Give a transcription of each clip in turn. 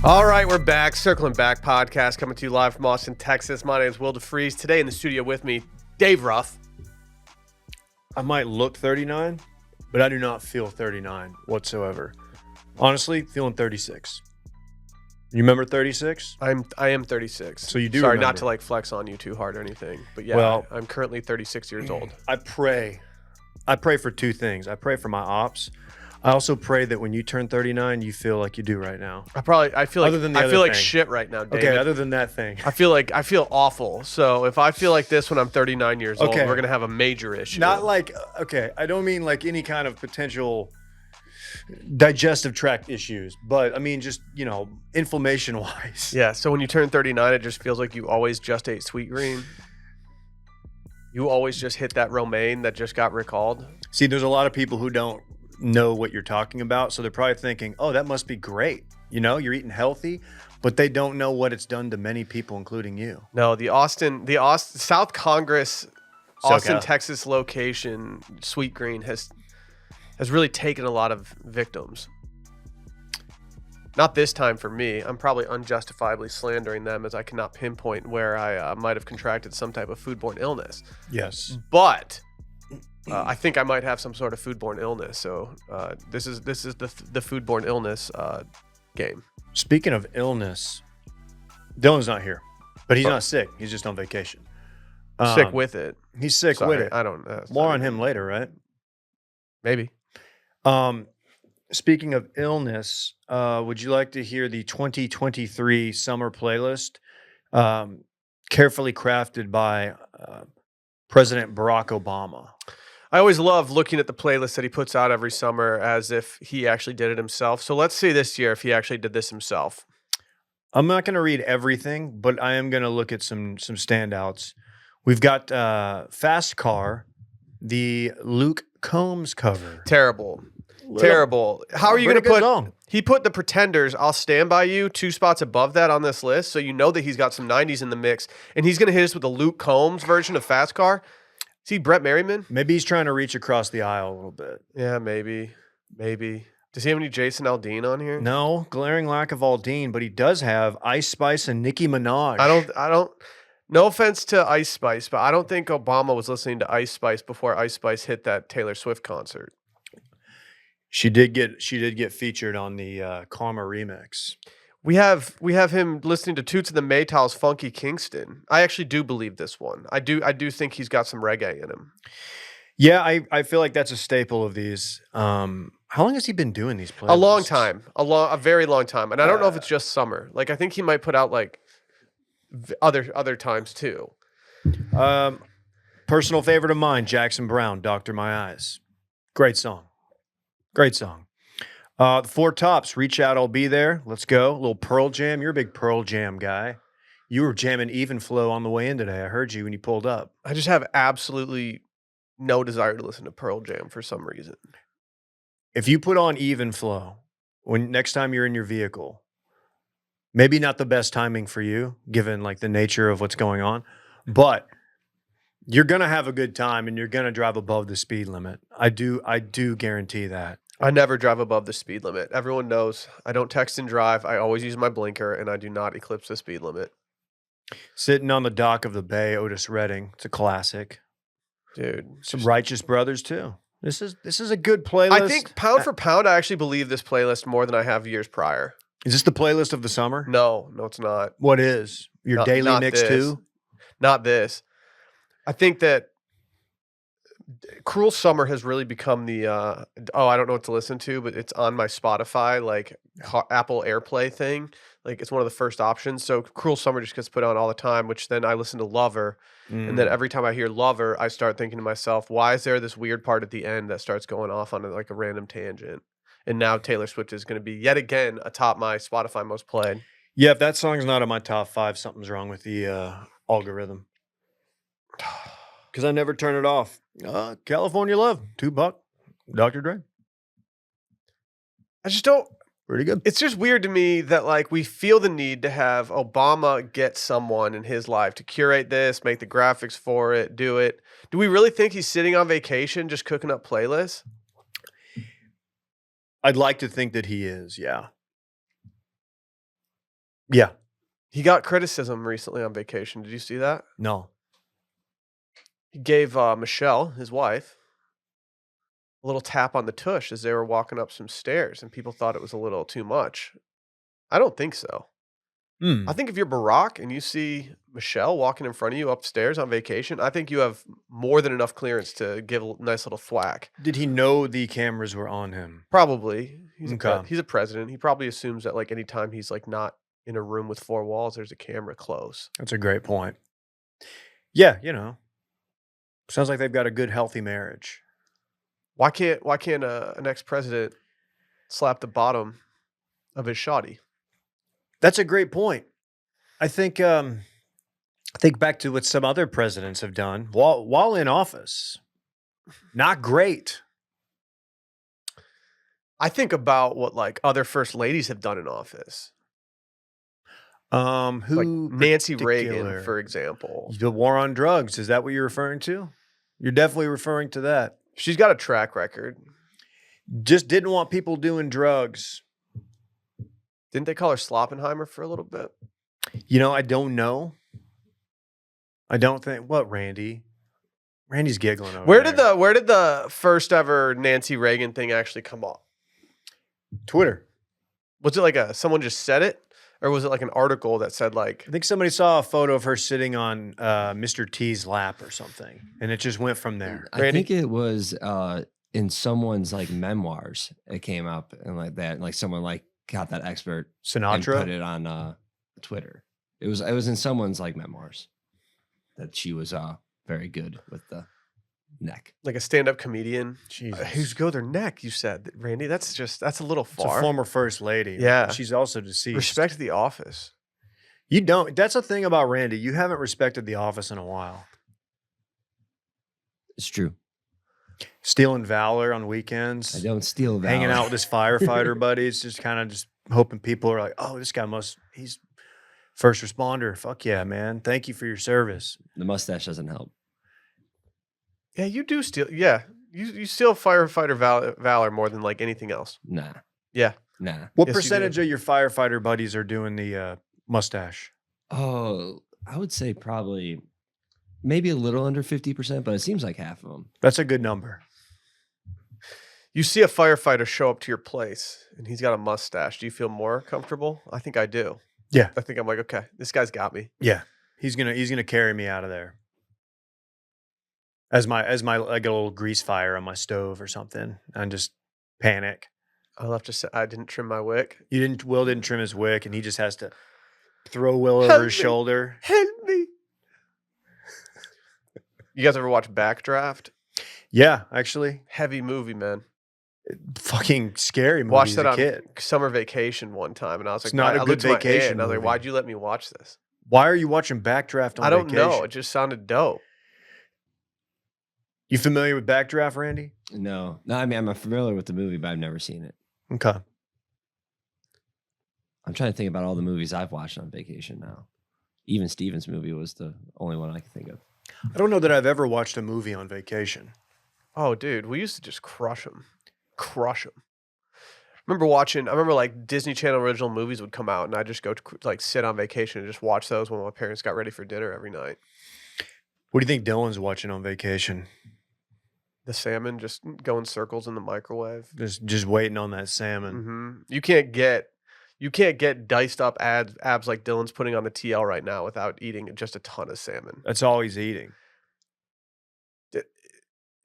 All right, we're back. Circling Back podcast coming to you live from Austin, Texas. My name is Will DeFries. Today in the studio with me, Dave Ruff. I might look 39, but I do not feel 39 whatsoever. Honestly, feeling 36. You remember 36? I am 36. So you do Sorry, remember. not to like flex on you too hard or anything, but yeah, Well, I'm currently 36 years old. I pray for two things. I pray for my ops. I also pray that when you turn 39, you feel like you do right now. I feel like Other than the I other feel like thing. shit right now, David. Okay, other than that thing. I feel awful. So if I feel like this when I'm 39 years old, Okay. we're gonna have a major issue. Not like, okay, I don't mean like any kind of potential digestive tract issues, but I mean just, inflammation wise. Yeah. So when you turn 39, it just feels like you always just ate sweet green. You always just hit that romaine that just got recalled. See, there's a lot of people who don't know what you're talking about, so they're probably thinking, oh, that must be great. You're eating healthy, but they don't know what it's done to many people, including you. No, the South Congress, SoCal. Austin, Texas location, Sweet Green has really taken a lot of victims. Not this time for me. I'm probably unjustifiably slandering them as I cannot pinpoint where I might have contracted some type of foodborne illness. Yes. But I think I might have some sort of foodborne illness. So this is the foodborne illness game. Speaking of illness, Dylan's not here, but he's not sick. He's just on vacation. Sick with it. He's sick Sorry, with it. I don't. More on him later, right? Maybe. Speaking of illness, would you like to hear the 2023 summer playlist, carefully crafted by President Barack Obama? I always love looking at the playlist that he puts out every summer as if he actually did it himself. So let's see this year if he actually did this himself. I'm not going to read everything, but I am going to look at some standouts. We've got Fast Car, the Luke Combs cover. Terrible. Terrible. How are you going to put... Song. He put the Pretenders, I'll Stand By You, 2 spots above that on this list. So you know that he's got some 90s in the mix. And he's going to hit us with the Luke Combs version of Fast Car. See Brett Merriman? Maybe he's trying to reach across the aisle a little bit. Yeah, maybe. Does he have any Jason Aldean on here? No, glaring lack of Aldean, but he does have Ice Spice and Nicki Minaj. I don't. No offense to Ice Spice, but I don't think Obama was listening to Ice Spice before Ice Spice hit that Taylor Swift concert. She did get featured on the Karma remix. We have him listening to Toots and the Maytals' Funky Kingston. I actually do believe this one. I do think he's got some reggae in him. Yeah, I feel like that's a staple of these. How long has he been doing these playlists? A long time. A very long time. And I don't know if it's just summer. Like I think he might put out like other times too. Personal favorite of mine, Jackson Browne, Doctor My Eyes. Great song. The Four Tops, Reach Out, I'll Be There. Let's go. A little Pearl Jam. You're a big Pearl Jam guy. You were jamming Even Flow on the way in today. I heard you when you pulled up. I just have absolutely no desire to listen to Pearl Jam for some reason. If you put on Even Flow when next time you're in your vehicle, maybe not the best timing for you, given like the nature of what's going on, but you're gonna have a good time and you're gonna drive above the speed limit. I do guarantee that. I never drive above the speed limit. Everyone knows I don't text and drive. I always use my blinker, and I do not eclipse the speed limit. Sitting on the dock of the bay, Otis Redding. It's a classic. Dude. Some Righteous Brothers too. This is a good playlist. I think pound for pound, I actually believe this playlist more than I have years prior. Is this the playlist of the summer? No, it's not. What is? Your daily not mix this. too? Not this. I think that Cruel Summer has really become the I don't know what to listen to, but it's on my Spotify, like Apple AirPlay thing. Like it's one of the first options. So Cruel Summer just gets put on all the time, which then I listen to Lover. And then every time I hear Lover, I start thinking to myself, why is there this weird part at the end that starts going off on like a random tangent? And now Taylor Swift is going to be yet again atop my Spotify most played. Yeah, if that song's not in my top 5, something's wrong with the algorithm. Because I never turn it off. California Love, Tupac, Dr. Dre. I just don't. Pretty good. It's just weird to me that like we feel the need to have Obama get someone in his life to curate this, make the graphics for it, do it. Do we really think he's sitting on vacation just cooking up playlists? I'd like to think that he is, yeah. Yeah. He got criticism recently on vacation. Did you see that? No. He gave Michelle, his wife, a little tap on the tush as they were walking up some stairs, and people thought it was a little too much. I don't think so. I Hmm. think if you're Barack and you see Michelle walking in front of you upstairs on vacation, I think you have more than enough clearance to give a nice little thwack. Did he know the cameras were on him? Probably. Okay. He's a president. He probably assumes that, like, anytime he's, like, not in a room with 4 walls, there's a camera close. That's a great point. Yeah, sounds like they've got a good, healthy marriage. Why can't an ex-president slap the bottom of his shoddy? That's a great point. I think back to what some other presidents have done while in office. Not great. I think about what, like, other first ladies have done in office. Like Who Nancy Reagan, particular? for example. The war on drugs. Is that what you're referring to? You're definitely referring to that. She's got a track record. Just didn't want people doing drugs. Didn't they call her Sloppenheimer for a little bit? I don't know. I don't think. What, Randy? Randy's giggling over Where there. did the first ever Nancy Reagan thing actually come up? Twitter. Was it like someone just said it? Or was it like an article that said like I think somebody saw a photo of her sitting on Mr. T's lap or something, and it just went from there. I think it was in someone's like memoirs. It came up and like that, and like someone like got that expert and Sinatra. put it on Twitter. It was in someone's like memoirs that she was very good with the neck. a stand-up comedian? Jesus. Who's go their neck, you said, Randy? That's a little It's a far. former first lady. Yeah. She's also deceased. Respect the office. You don't. That's the thing about Randy. You haven't respected the office in a while. It's true. Stealing valor on weekends. I don't steal valor. Hanging out with his firefighter buddies, just kind of just hoping people are like, oh, this guy he's first responder. Fuck yeah, man. Thank you for your service. The mustache doesn't help. Yeah, you do steal. Yeah, you steal firefighter valor more than like anything else. Nah. Yeah. Nah. What Yes, you percentage do. of your firefighter buddies are doing the mustache? Oh, I would say probably maybe a little under 50%, but it seems like half of them. That's a good number. You see a firefighter show up to your place and he's got a mustache. Do you feel more comfortable? I think I do. Yeah. I think I'm like, okay, this guy's got me. Yeah. He's gonna carry me out of there. As my I get a little grease fire on my stove or something, and just panic. I'll have to say I didn't trim my wick. Will didn't trim his wick, and he just has to throw Will Help over his me. shoulder. Help me. You guys ever watch Backdraft? Yeah, actually, Heavy movie, man. fucking scary movie Watched as that a on kid. summer vacation one time, and I was like, It's not a I good looked at my aunt, vacation and I was like, movie. why'd you let me watch this? Why are you watching Backdraft on I don't vacation? know. It just sounded dope. You familiar with Backdraft, Randy? No. I mean, I'm familiar with the movie, but I've never seen it. Okay. I'm trying to think about all the movies I've watched on vacation now. Even Steven's movie was the only one I can think of. I don't know that I've ever watched a movie on vacation. Oh, dude, we used to just crush them. Crush them. I remember like Disney Channel original movies would come out and I'd just go to like sit on vacation and just watch those when my parents got ready for dinner every night. What do you think Dylan's watching on vacation? The salmon just go in circles in the microwave. Just waiting on that salmon. Hmm. You can't get diced up abs like Dylan's putting on the TL right now without eating just a ton of salmon. That's all he's eating.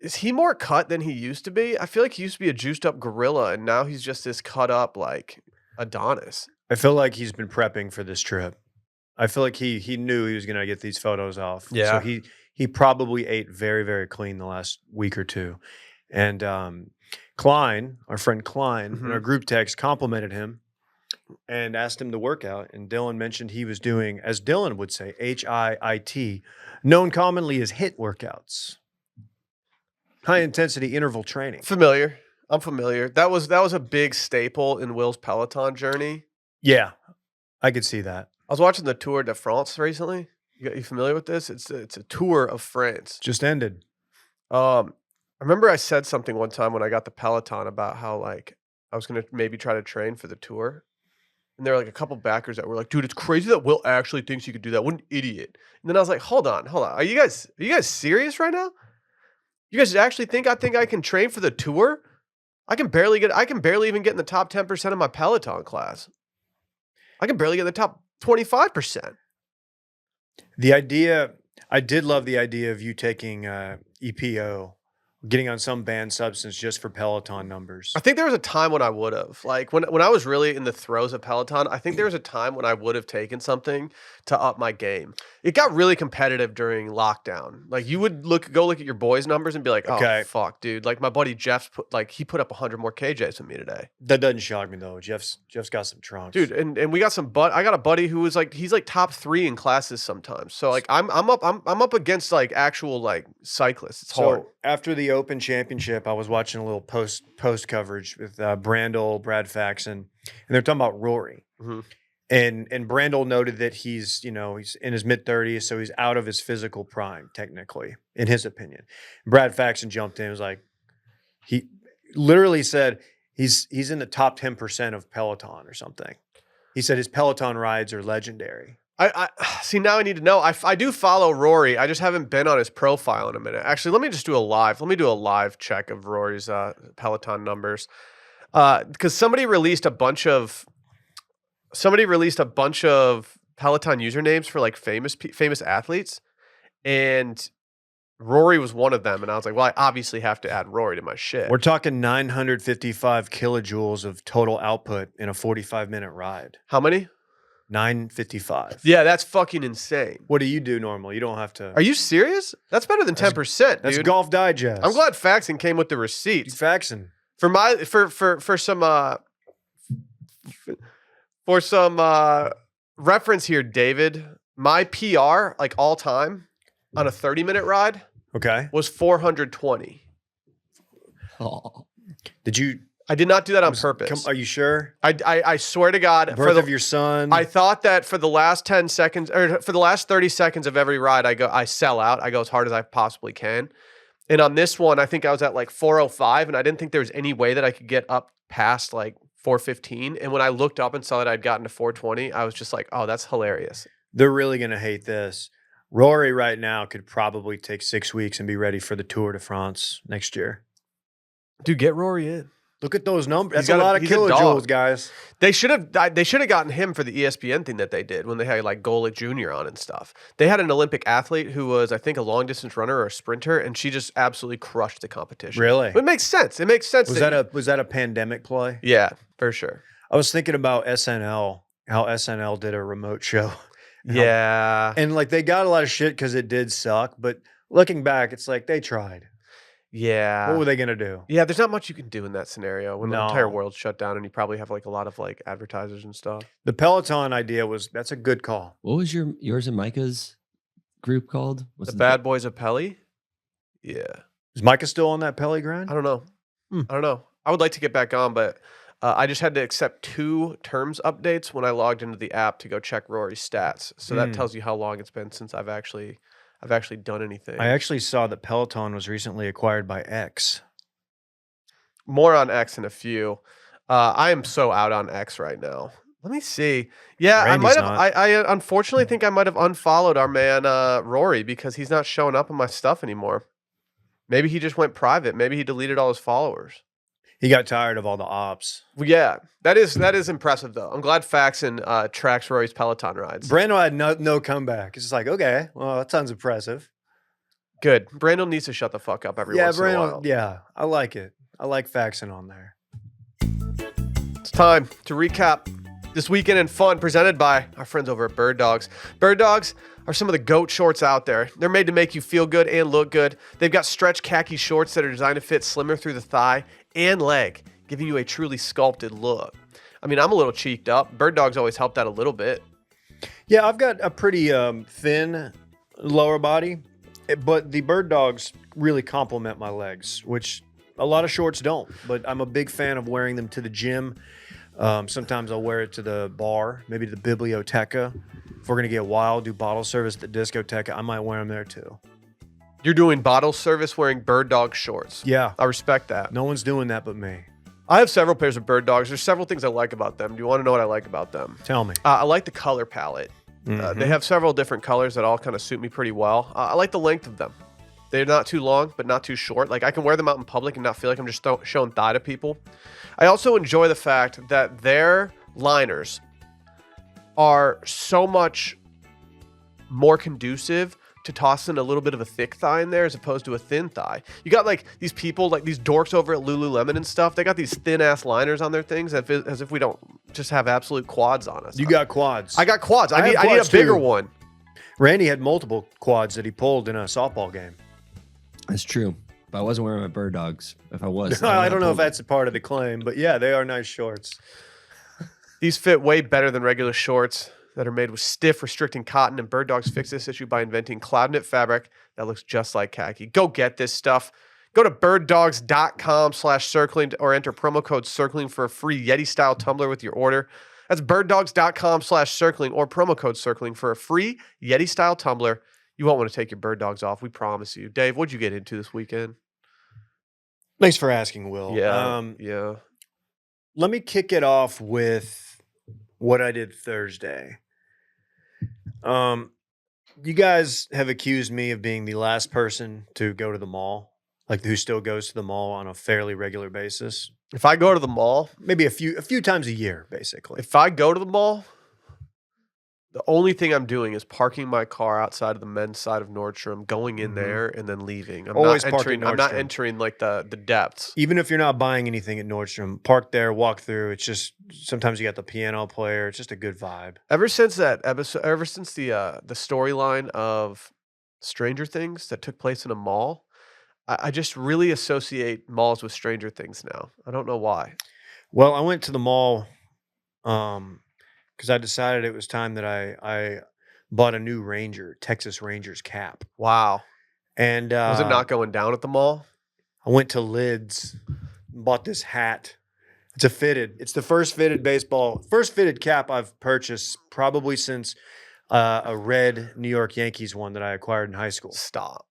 Is he more cut than he used to be? I feel like he used to be a juiced up gorilla and now he's just this cut up like Adonis. I feel like he's been prepping for this trip. I feel like he knew he was going to get these photos off. Yeah. So he probably ate very, very clean the last week or two. And Klein, our friend Klein, in our group text complimented him and asked him to work out. And Dylan mentioned he was doing, as Dylan would say, HIIT, known commonly as HIIT workouts. High intensity interval training. Familiar. I'm familiar. That was a big staple in Will's Peloton journey. Yeah, I could see that. I was watching the Tour de France recently. You familiar with this? It's a tour of France. Just ended. I remember I said something one time when I got the Peloton about how like I was gonna maybe try to train for the tour. and there were like a couple backers that were like, "Dude, it's crazy that Will actually thinks he could do that. What an idiot!" And then I was like, "Hold on, hold on. Are you guys serious right now? You guys actually think I can train for the tour? I can barely even get in the top 10% of my Peloton class. I can barely get in the top 25%." The idea, I did love the idea of you taking EPO, getting on some banned substance just for Peloton numbers. I think there was a time when I would have. Like when I was really in the throes of Peloton, I think there was a time when I would have taken something to up my game. It got really competitive during lockdown. Like you would go look at your boys' numbers and be like, "Oh Okay. fuck, dude." Like my buddy Jeff's he put up 100 more KJs than me today. That doesn't shock me though. Jeff's got some trunks. Dude, and we got I got a buddy who was like he's like top 3 in classes sometimes. So like I'm up against like actual like cyclists. It's hard. So after the Open Championship, I was watching a little post coverage with Brandel, Brad Faxon, and they're talking about Rory. Mhm. And Brandel noted that he's in his mid-30s, so he's out of his physical prime, technically, in his opinion. Brad Faxon jumped in and was like, he literally said he's in the top 10% of Peloton or something. He said his Peloton rides are legendary. I see now I need to know. I do follow Rory. I just haven't been on his profile in a minute. Actually, let me just do a live. Let me do a live check of Rory's Peloton numbers. Because somebody released a bunch of Peloton usernames for like famous athletes, and Rory was one of them. And I was like, well, I obviously have to add Rory to my shit. We're talking 955 kilojoules of total output in a 45-minute ride. How many? 955. Yeah, that's fucking insane. What do you do normally? You don't have to. Are you serious? That's better than 10%, dude. That's Golf Digest. I'm glad Faxon came with the receipts. Faxon. For some reference here, David, my PR like all time on a 30-minute ride Okay. was 420. Oh. Did you? I did not do that on purpose. Are you sure? I swear to God, Birth of your son. I thought that for the last 10 seconds or for the last 30 seconds of every ride, I sell out. I go as hard as I possibly can. And on this one, I think I was at like 405, and I didn't think there was any way that I could get up past like 415. And when I looked up and saw that I'd gotten to 420, I was just like, oh, that's hilarious. They're really going to hate this. Rory right now could probably take 6 weeks and be ready for the Tour de France next year. Dude, get Rory in. Look at those numbers. He's That's a lot of he's a kilojoules, dog. guys. They should have gotten him for the ESPN thing that they did when they had like Golick Jr. on and stuff. They had an Olympic athlete who was, I think, a long distance runner or a sprinter, and she just absolutely crushed the competition. Really? It makes sense. It makes sense. Was that a pandemic play? Yeah, for sure. I was thinking about SNL, how SNL did a remote show. Yeah. And like they got a lot of shit because it did suck, but looking back, it's like they tried. Yeah. What were they gonna do? Yeah, there's not much you can do in that scenario when the No. entire world's shut down and you probably have like a lot of like advertisers and stuff. The Peloton idea that's a good call. What was yours and Micah's group called? What's The Bad Boys of Pelly? Yeah. Is Micah still on that Pelly grind? I don't know. I don't know. I would like to get back on, but I just had to accept 2 terms updates when I logged into the app to go check Rory's stats. So that tells you how long it's been since I've actually done anything. I actually saw that Peloton was recently acquired by X. More on X in a few. I am so out on X right now. Let me see. Yeah, Randy's I might have. I unfortunately think I might have unfollowed our man Rory because he's not showing up on my stuff anymore. Maybe he just went private. Maybe he deleted all his followers. He got tired of all the ops. Well, yeah, that is impressive though. I'm glad Faxon tracks Rory's Peloton rides. Brando had no comeback. It's just like, okay, well, that sounds impressive. Good. Brandon needs to shut the fuck up every once in a while. Yeah, I like it. I like Faxon on there. It's time to recap this weekend in fun presented by our friends over at Bird Dogs. Bird Dogs are some of the GOAT shorts out there. They're made to make you feel good and look good. They've got stretch khaki shorts that are designed to fit slimmer through the thigh and leg, giving you a truly sculpted look. I mean, I'm a little cheeked up. Bird Dogs always help that a little bit. Yeah, I've got a pretty thin lower body, but the Bird Dogs really complement my legs, which a lot of shorts don't. But I'm a big fan of wearing them to the gym. Sometimes I'll wear it to the bar, maybe to the biblioteca. If we're going to get wild, do bottle service at the discoteca, I might wear them there too. You're doing bottle service wearing Bird Dog shorts. Yeah. I respect that. No one's doing that but me. I have several pairs of bird dogs. There's several things I like about them. Do you want to know what I like about them? Tell me. I like the color palette. They have several different colors that all kind of suit me pretty well. I like the length of them. They're not too long, but not too short. Like I can wear them out in public and not feel like I'm just showing thigh to people. I also enjoy the fact that their liners are so much more conducive to tossing a little bit of a thick thigh in there as opposed to a thin thigh. You got like these people, like these dorks over at Lululemon and stuff. They got these thin ass liners on their things as if we don't just have absolute quads on us. You got quads. I got quads. I need quads a bigger too. one. Randy had multiple quads that he pulled in a softball game. That's true. But I wasn't wearing my bird dogs. If I was, I don't know if that's a part of the claim, but yeah, they are nice shorts. These fit way better than regular shorts that are made with stiff, restricting cotton, and Bird Dogs fix this issue by inventing cloud knit fabric that looks just like khaki. Go get this stuff. Go to birddogs.com/circling or enter promo code circling for a free Yeti-style tumbler with your order. That's birddogs.com/circling or promo code circling for a free Yeti-style tumbler. You won't want to take your bird dogs off. We promise you. Dave, what'd you get into this weekend? Thanks for asking, Will. Yeah. Let me kick it off with what I did Thursday. You guys have accused me of being the last person to go to the mall, like who still goes to the mall on a fairly regular basis. If I go to the mall, Maybe a few times a year, basically. if I go to the mall, the only thing I'm doing is parking my car outside of the men's side of Nordstrom, going in there, and then leaving. Always I'm park at not Nordstrom. entering like the depths. Even if you're not buying anything at Nordstrom, park there, walk through. It's just sometimes you got the piano player. It's just a good vibe. Ever since that episode, ever since the storyline of Stranger Things that took place in a mall, I just really associate malls with Stranger Things now. I don't know why. Well, I went to the mall because I decided it was time that I bought a new Texas Rangers cap. Wow. And Was it not going down at the mall? I went to Lids, bought this hat. It's the first fitted cap I've purchased probably since a red New York Yankees one that I acquired in high school. Stop.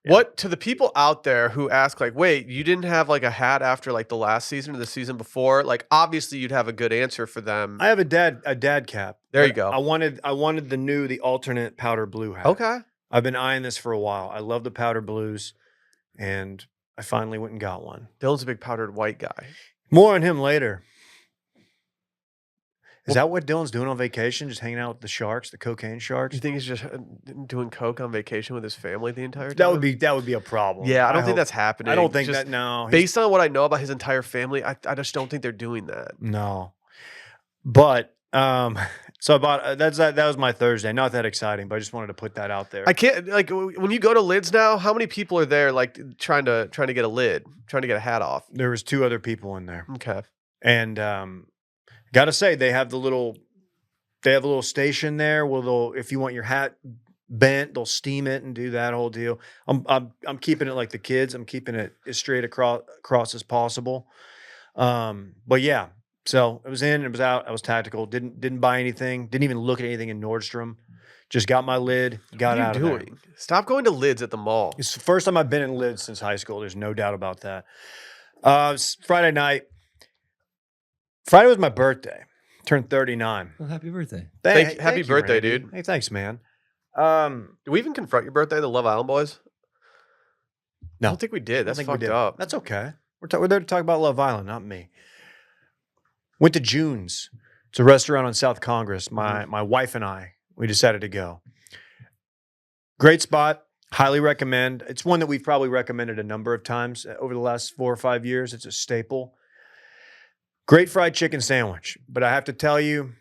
Yeah. What to the people out there who ask like, wait, you didn't have like a hat after like the last season or the season before? Like, obviously you'd have a good answer for them. I have a dad cap. There you but go. I wanted the alternate powder blue hat. Okay. I've been eyeing this for a while. I love the powder blues, and I finally went and got one. Dylan's a big powdered white guy. More on him later. Is that what Dylan's doing on vacation? Just hanging out with the sharks, the cocaine Do sharks? you think he's just doing coke on vacation with his family the entire time? That would be a problem. Yeah, I don't think hope- that's happening. I don't think Just that. No, Based on what I know about his entire family, I just don't think they're doing that. no. But so I bought that was my Thursday. Not that exciting, but I just wanted to put that out there. I can't like when you go to Lids now. How many people are there like trying to get a lid, trying to get a hat off? There was 2 other people in there, Okay. and gotta say they have a little station there where they'll, if you want your hat bent, they'll steam it and do that whole deal. I'm keeping it like the kids. I'm keeping it as straight across as possible. But yeah, so it was in, it was out. I was tactical. Didn't buy anything. Didn't even look at anything in Nordstrom. Just got my lid. Got What out are you of there. doing? Stop going to Lids at the mall. It's the first time I've been in Lids since high school. There's no doubt about that. It's Friday night. Friday was my birthday. Turned 39. Well, happy birthday. Happy you, birthday, Randy. dude. Hey, thanks, man. Did we even confront your birthday, the Love Island boys? No. I don't think we did. I That's think we fucked did. up. That's okay. We're there to talk about Love Island, not me. Went to June's. It's a restaurant on South Congress. My wife and I, we decided to go. Great spot. Highly recommend. It's one that we've probably recommended a number of times over the last 4 or 5 years. It's a staple. Great fried chicken sandwich. But I have to tell you,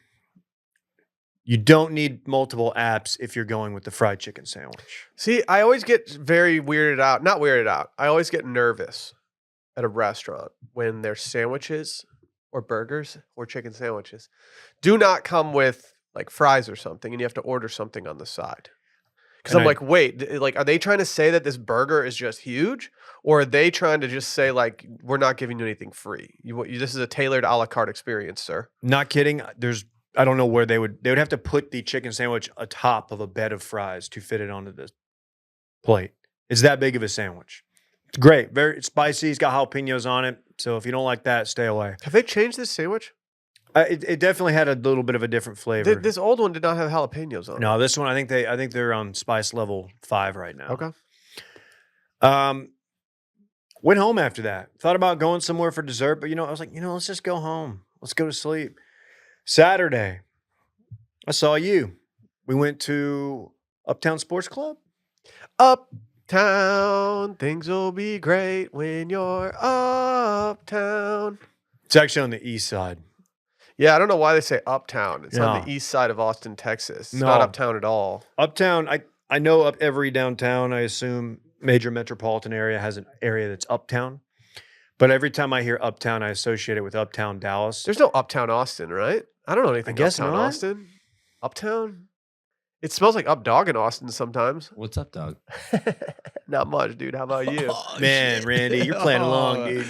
you don't need multiple apps if you're going with the fried chicken sandwich. See, I always get very weirded out. Not weirded out. I always get nervous at a restaurant when their sandwiches or burgers or chicken sandwiches do not come with like fries or something, and you have to order something on the side. Because I'm like, wait, like, are they trying to say that this burger is just huge, or are they trying to just say like, we're not giving you anything free? This is a tailored a la carte experience, sir. Not kidding. I don't know where they would have to put the chicken sandwich atop of a bed of fries to fit it onto the plate. It's that big of a sandwich. It's great. Very spicy. It's got jalapenos on it. So if you don't like that, stay away. Have they changed this sandwich? It definitely had a little bit of a different flavor. This old one did not have jalapenos on it. No, this one I think they're on spice level 5 right now. Okay. Went home after that. Thought about going somewhere for dessert, but I was like, let's just go home. Let's go to sleep. Saturday, I saw you. We went to Uptown Sports Club. Uptown, things will be great when you're uptown. It's actually on the east side. Yeah, I don't know why they say uptown. It's on No. the east side of Austin, Texas. It's No. not uptown at all. Uptown, I know up every downtown, I assume major metropolitan area has an area that's uptown. But every time I hear uptown, I associate it with uptown Dallas. There's no uptown Austin, right? I don't know anything guess uptown not. Austin. Uptown? It smells like up dog in Austin sometimes. What's up, dog? Not much, dude. How about you? Oh, Man, shit. Randy, you're playing along, dude.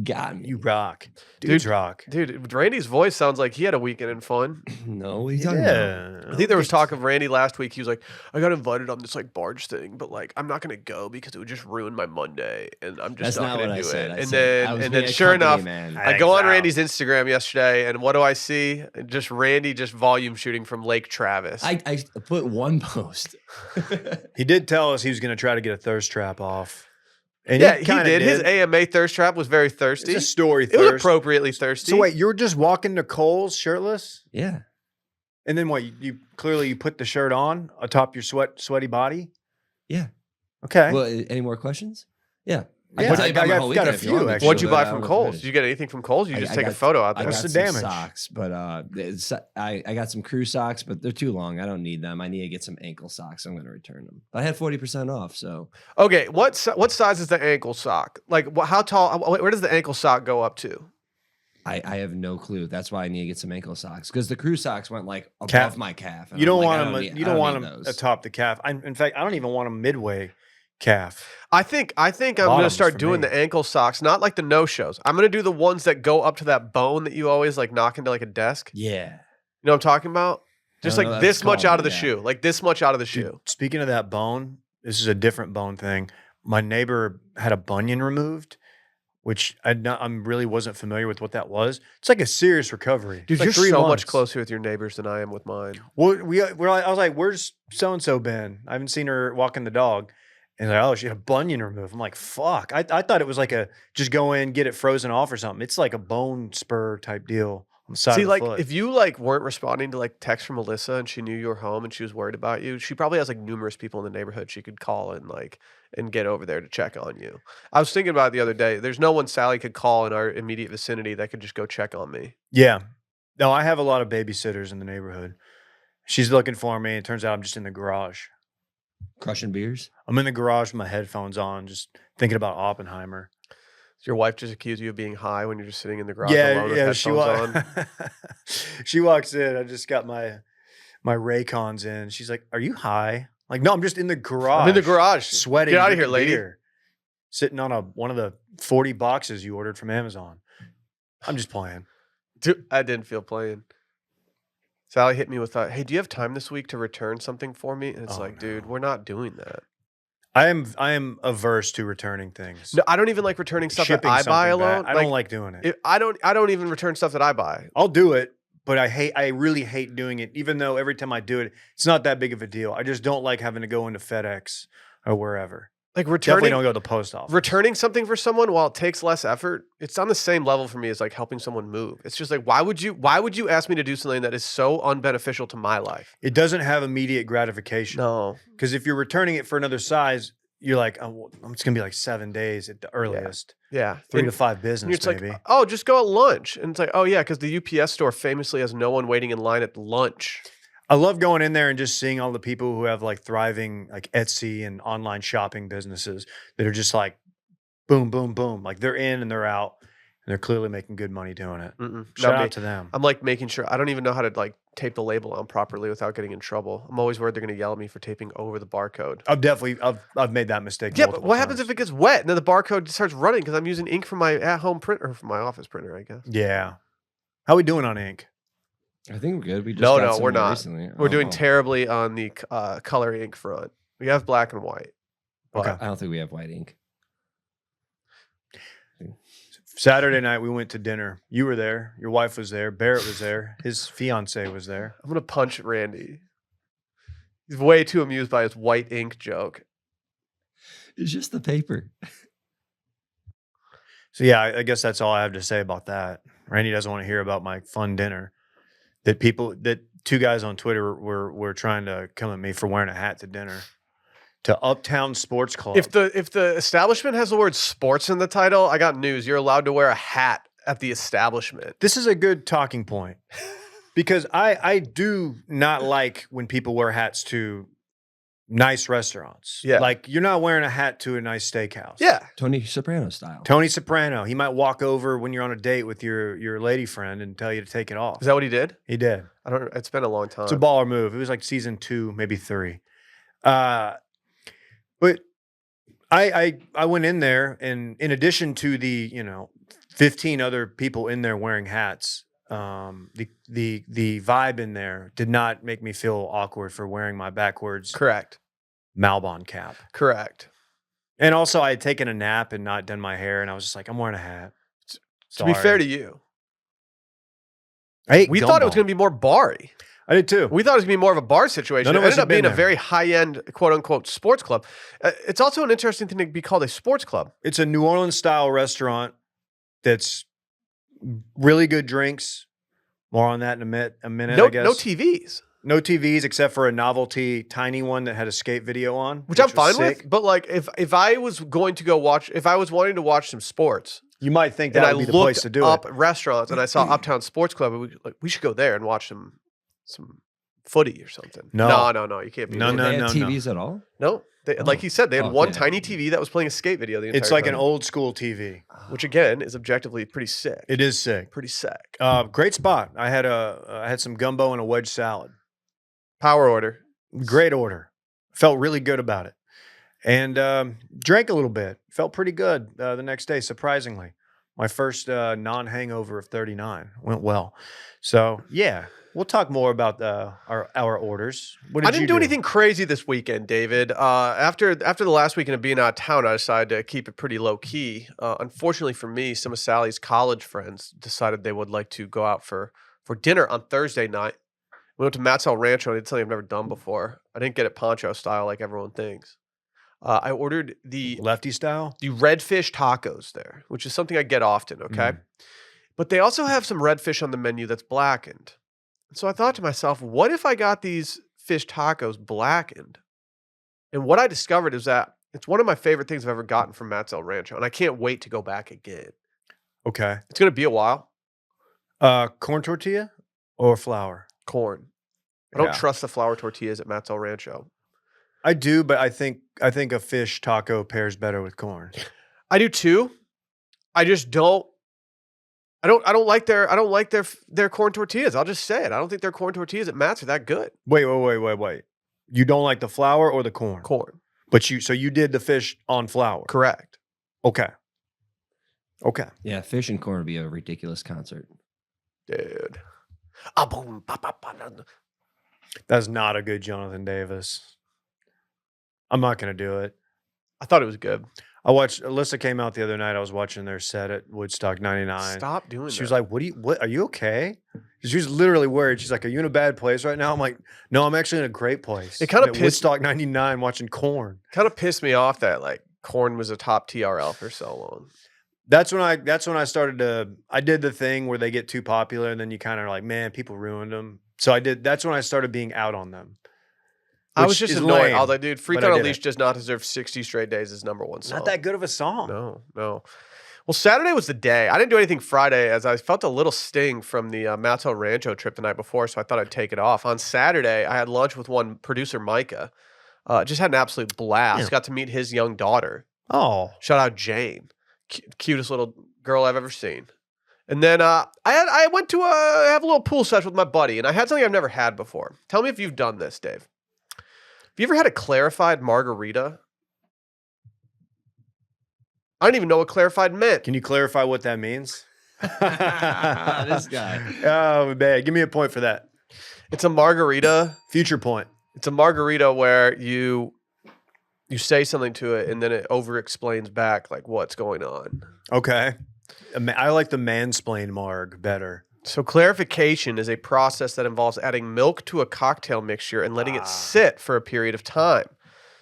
Got me. You rock. Dudes rock. Dude, Randy's voice sounds like he had a weekend in fun. No, what are you talking about? I think there was talk of Randy last week. He was like, I got invited on this like barge thing, but like I'm not gonna go because it would just ruin my Monday, and I'm just That's not not gonna what I do said. it. I And said I was then being a sure company enough, man. I go on Wow. Randy's Instagram yesterday, and what do I see? Just Randy just volume shooting from Lake Travis. I put one post. He did tell us he was going to try to get a thirst trap off. And yeah, he kinda did. His AMA thirst trap was very thirsty. It's a story It was thirst. appropriately thirsty. So wait, you were just walking to Kohl's shirtless? Yeah. And then what? You clearly put the shirt on atop your sweaty body? Yeah. Okay. Well, any more questions? Yeah. Yeah, can tell you about my got whole a weekend if you few, want me to, actually. What'd you buy but from we're Kohl's? finished. Did you get anything from Kohl's? You I- just I take a got- photo out I there. What's got the some damage? socks, but I got some crew socks, but they're too long. I don't need them. I need to get some ankle socks. I'm going to return them. But I had 40% off, so Okay, what size is the ankle sock? Like, how tall? Where does the ankle sock go up to? I have no clue. That's why I need to get some ankle socks because the crew socks went like above Calf. my calf. and You don't I'm like, want I them. need- You I don't want need them those. atop the calf. In fact, I don't even want them midway calf. I think I'm gonna Bottoms start for doing me. the ankle socks, not like the no shows. I'm gonna do the ones that go up to that bone that you always like knock into like a desk. Yeah. You know what I'm talking about? Just don't know like what this it's much called, out of the but yeah. shoe, like this much out of the Dude, shoe. speaking of that bone, this is a different bone thing. My neighbor had a bunion removed, which I really wasn't familiar with what that was. It's like a serious recovery. Dude, It's like you're 3 so months. much closer with your neighbors than I am with mine. Well, I was like, "Where's so and so been? I haven't seen her walking the dog." And like, "Oh, she had a bunion removed." I'm like, "Fuck!" I thought it was like a just go in, get it frozen off or something. It's like a bone spur type deal on the side See, of the like foot. if you like weren't responding to like texts from Melissa and she knew you were home and she was worried about you, she probably has like numerous people in the neighborhood she could call and get over there to check on you. I was thinking about it the other day. There's no one Sally could call in our immediate vicinity that could just go check on me. Yeah, no, I have a lot of babysitters in the neighborhood. She's looking for me. It turns out I'm just in the garage. Crushing beers. I'm in the garage with my headphones on, just thinking about Oppenheimer. Does your wife just accuse you of being high when you're just sitting in the garage Yeah, alone with yeah. headphones on? She walks in. I just got my Raycons in. She's like, "Are you high?" Like, no, I'm just in the garage. I'm in the garage. sweating. Get out of here, drinking lady. beer, sitting on one of the 40 boxes you ordered from Amazon. I'm just playing. Dude, I didn't feel playing. Sally hit me with, hey, do you have time this week to return something for me? And it's Oh, like, dude, no. we're not doing that. I am averse to returning things. No, I don't even like returning stuff that Shipping I buy something back. alone. I don't like doing it. I don't even return stuff that I buy. I'll do it, but I really hate doing it, even though every time I do it, it's not that big of a deal. I just don't like having to go into FedEx or wherever. Like Definitely returning don't go to the post office. returning something for someone while it takes less effort, it's on the same level for me as like helping someone move. It's just like why would you ask me to do something that is so unbeneficial to my life? It doesn't have immediate gratification. No. Because if you're returning it for another size, you're like, oh, well, it's going to be like 7 days at the earliest. Yeah. 3 to 5 And business, it's maybe. like, oh, just go at lunch. And it's like, oh yeah, because the UPS store famously has no one waiting in line at lunch. I love going in there and just seeing all the people who have like thriving like Etsy and online shopping businesses that are just like boom, boom, boom. Like they're in and they're out and they're clearly making good money doing it. Mm-mm. Shout Not me. out to them. I'm like making sure I don't even know how to like tape the label on properly without getting in trouble. I'm always worried they're going to yell at me for taping over the barcode. I've made that mistake. Yeah, but multiple what happens times. if it gets wet and then the barcode starts running because I'm using ink from my at-home printer or from my office printer, I guess. Yeah. How we doing on ink? I think we're good. We just No, got no, some we're more not. Recently. We're doing Oh. terribly on the color ink front. We have black and white. But Okay. I don't think we have white ink. Saturday night, we went to dinner. You were there. Your wife was there. Barrett was there. His fiance was there. I'm gonna punch Randy. He's way too amused by his white ink joke. It's just the paper. So yeah, I guess that's all I have to say about that. Randy doesn't want to hear about my fun dinner. That two guys on Twitter were trying to come at me for wearing a hat to dinner. To Uptown Sports Club. If the establishment has the word sports in the title, I got news. You're allowed to wear a hat at the establishment. This is a good talking point. Because I do not like when people wear hats to nice restaurants. Yeah. Like, you're not wearing a hat to a nice steakhouse. Yeah. Tony Soprano style. Tony Soprano. He might walk over when you're on a date with your lady friend and tell you to take it off. Is that what he did? He did. I don't. It's been a long time. It's a baller move. It was like season 2, maybe 3. But I went in there, and in addition to the 15 other people in there wearing hats, the vibe in there did not make me feel awkward for wearing my backwards Correct. Malbon cap. Correct. And also, I had taken a nap and not done my hair, and I was just like, I'm wearing a hat. To be fair to you, we thought it was going to be more bar-y. I did too. We thought it was going to be more of a bar situation. None It of us ended have up being been a there. very high-end, quote-unquote, sports club. It's also an interesting thing to be called a sports club. It's a New Orleans style restaurant that's really good drinks. More on that in a minute, No, I guess. no TVs, No TVs except for a novelty tiny one that had a skate video on, which I'm was fine sick. with. Like if I was going to go watch, if I was wanting to watch some sports, You might think and that I would be the looked place to do up it. restaurants and I saw Uptown Sports Club, and we should go there and watch some footy or something. No. No, you can't be. No, doing no, that. They had no. TVs at all? No. Like he said, they had Oh, one okay. tiny TV that was playing a skate video the entire It's like time. an old school TV. Which again is objectively pretty sick. It is sick. Pretty sick. Great spot. I had some gumbo and a wedge salad. Power order. Great order. Felt really good about it. And drank a little bit. Felt pretty good the next day, surprisingly. My first non-hangover of 39 went well. So, yeah, we'll talk more about our orders. What did I didn't do anything crazy this weekend, David. After the last weekend of being out of town, I decided to keep it pretty low key. Unfortunately for me, some of Sally's college friends decided they would like to go out for dinner on Thursday night. We went to Matt's El Rancho, and it's something I've never done before. I didn't get it poncho style like everyone thinks. I ordered the Lefty style? redfish tacos there, which is something I get often, okay? But they also have some redfish on the menu that's blackened. So I thought to myself, what if I got these fish tacos blackened? And what I discovered is that it's one of my favorite things I've ever gotten from Matt's El Rancho, and I can't wait to go back again. Okay. It's going to be a while. Corn tortilla or flour? Corn. I don't Yeah. trust the flour tortillas at Matt's El Rancho. I do, but I think a fish taco pairs better with corn. I do too. I just don't. I don't like their corn tortillas. I'll just say it. I don't think their corn tortillas at Matt's are that good. Wait. You don't like the flour or the corn? Corn. But you did the fish on flour. Correct. Okay. Yeah, fish and corn would be a ridiculous concert. Dude. That's not a good Jonathan Davis. I'm not going to do it. I thought it was good. Alyssa came out the other night. I was watching their set at Woodstock 99. Stop doing that. She was like, what, are you okay? She was literally worried. She's like, are you in a bad place right now? I'm like, no, I'm actually in a great place. It kinda I'm at pissed- Woodstock 99 watching Korn. kind of pissed me off that like Korn was a top TRL for so long. That's when I started I did the thing where they get too popular and then you kind of are like, man, people ruined them. So that's when I started being out on them. I was which just is annoyed. lame, I was like, dude, Freak but I on a did Leash it. does not deserve 60 straight days as number one song. Not that good of a song. No. Well, Saturday was the day. I didn't do anything Friday as I felt a little sting from the Matt's El Rancho trip the night before, so I thought I'd take it off. On Saturday, I had lunch with one producer, Micah. Just had an absolute blast. Yeah. Got to meet his young daughter. Oh, Shout out Jane. Cutest little girl I've ever seen. And then I went to have a little pool session with my buddy, and I had something I've never had before. Tell me if you've done this, Dave. Have you ever had a clarified margarita? I didn't even know what clarified meant. can you clarify what that means? This guy. Oh, man. Give me a point for that. It's a margarita. Future point. It's a margarita where you say something to it and then it over explains back like what's going on. Okay. I like the mansplain marg better. So clarification is a process that involves adding milk to a cocktail mixture and letting it sit for a period of time.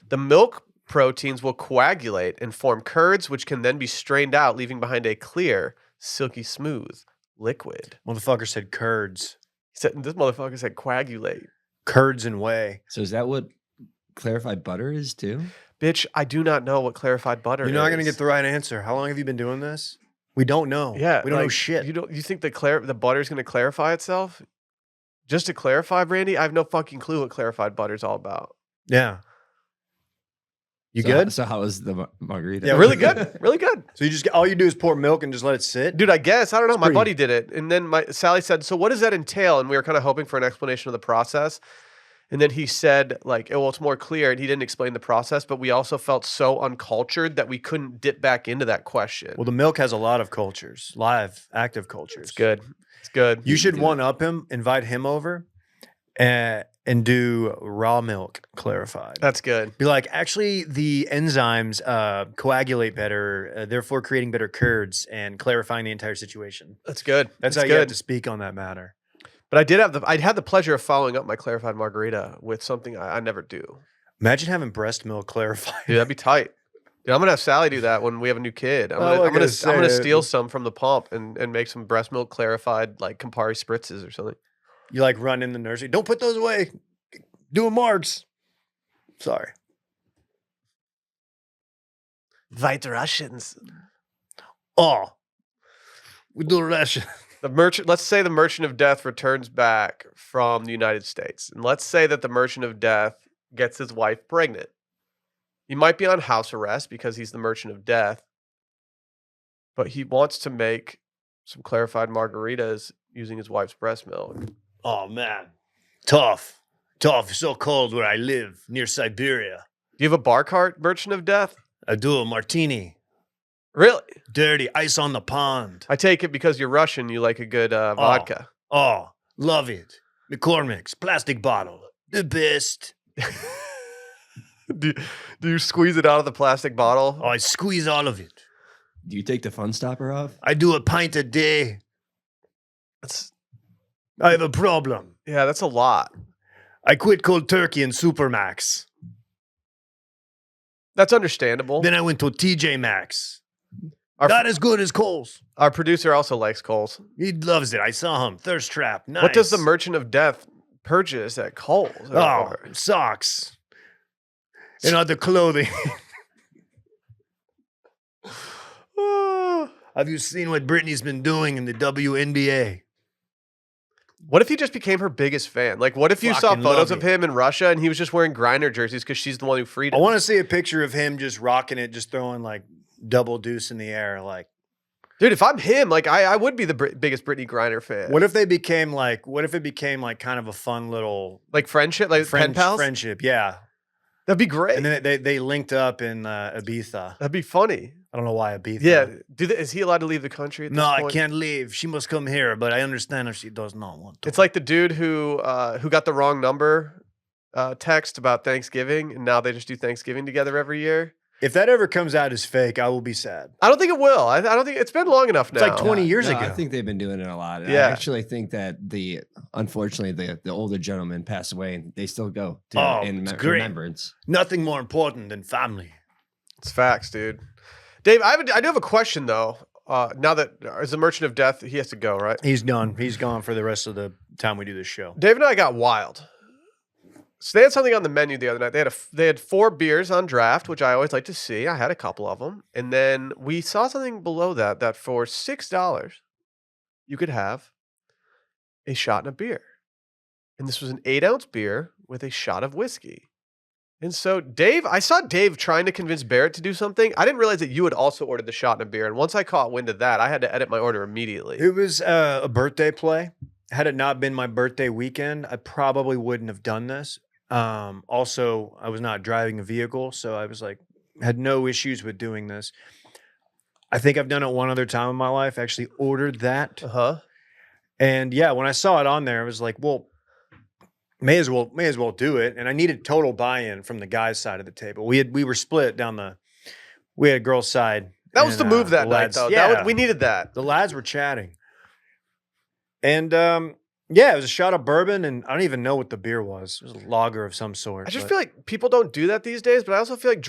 The milk proteins will coagulate and form curds, which can then be strained out, leaving behind a clear, silky smooth liquid. Motherfucker said curds. This motherfucker said coagulate. Curds and whey. So is that what clarified butter is too? Bitch, I do not know what clarified butter is. You're not going to get the right answer. How long have you been doing this? We don't know. Yeah, We don't know like, shit. You think the butter's going to clarify itself? Just to clarify, Brandy, I have no fucking clue what clarified butter's all about. Yeah. You So good? So how was the margarita? Yeah, Really good, really good. So all you do is pour milk and just let it sit? Dude, I guess. I don't know. It's My pretty- buddy did it. And then Sally said, so what does that entail? And we were kind of hoping for an explanation of the process. And then he said, like, well, it's more clear. And he didn't explain the process, but we also felt so uncultured that we couldn't dip back into that question. Well, the milk has a lot of cultures, live, active cultures. It's good. It's good. You should one-up him, invite him over, and do raw milk clarified. That's good. Be like, actually, the enzymes coagulate better, therefore creating better curds and clarifying the entire situation. That's good. That's how you have to speak on that matter. But I had the pleasure of following up my clarified margarita with something I never do. Imagine having breast milk clarified. Dude, that'd be tight. Dude, I'm gonna have Sally do that when we have a new kid. I'm Oh, gonna I I'm gonna say- steal some from the pump and make some breast milk clarified like Campari spritzes or something. You like run in the nursery. Don't put those away. Doing marks. Sorry. White Russians. Oh, we do Russian. The merchant. Let's say the Merchant of Death returns back from the United States, and let's say that the Merchant of Death gets his wife pregnant. He might be on house arrest because he's the Merchant of Death, but he wants to make some clarified margaritas using his wife's breast milk. Oh man, tough. It's so cold where I live near Siberia. Do you have a bar cart, Merchant of Death? I do a martini. Really? Dirty ice on the pond. I take it because you're Russian, you like a good vodka. Oh, love it. McCormick's plastic bottle, the best. do you squeeze it out of the plastic bottle? Oh, I squeeze all of it. Do you take the fun stopper off? I do a pint a day. That's, I have a problem. yeah, that's a lot. I quit cold turkey and Supermax. That's understandable. Then I went to TJ Maxx. Our, Not as good as Kohl's. our producer also likes Kohl's. He loves it. I saw him. Thirst trap. Nice. What does the Merchant of Death purchase at Kohl's? Oh, socks. And other clothing. Have you seen what Britney's been doing in the WNBA? What if he just became her biggest fan? Like, what if you saw Fucking photos love of it. him in Russia and he was just wearing Griner jerseys because she's the one who freed I him? want to see a picture of him just rocking it, just throwing like double deuce in the air. Like, Dude, if I'm him, like, I would be the biggest Brittany Griner fan. what if it became like kind of a fun little Like friendship, like pen pals? friendship? Yeah. That'd be great. And then they linked up in Ibiza. That'd be funny. I don't know why Ibiza. Yeah. Is he allowed to leave the country at this No, I point? can't leave. She must come here, but I understand if she does not want to. It's like the dude who got the wrong number text about Thanksgiving, and now they just do Thanksgiving together every year. if that ever comes out as fake, I will be sad. I don't think it will. I don't think it's been long enough now. It's like 20 years No, ago. I think they've been doing it a lot. And Yeah. I actually think that unfortunately the older gentleman passed away and they still go to Oh, in it's great. remembrance. Nothing more important than family. It's facts, dude. Dave, I do have a question though. Now that as the Merchant of Death, he has to go, right? He's done. He's gone for the rest of the time we do this show. Dave and I got wild. So they had something on the menu the other night. They had 4 beers on draft, which I always like to see. I had a couple of them, and then we saw something below that for $6 you could have a shot in a beer, and this was an 8-ounce beer with a shot of whiskey. And so I saw Dave trying to convince Barrett to do something. I didn't realize that you had also ordered the shot in a beer, and once I caught wind of that, I had to edit my order immediately. It was a birthday play. Had it not been my birthday weekend, I probably wouldn't have done this. Also, I was not driving a vehicle, so I was like, had no issues with doing this. I think I've done it one other time in my life. Actually ordered that. And yeah, when I saw it on there, I was like, well, may as well do it. And I needed total buy-in from the guys' side of the table. We were split down we had a girls' side That was the move that night, lads, though. Yeah, We needed that. the lads were chatting. And yeah, it was a shot of bourbon, and I don't even know what the beer was. It was a lager of some sort. I just but- feel like people don't do that these days, but I also feel like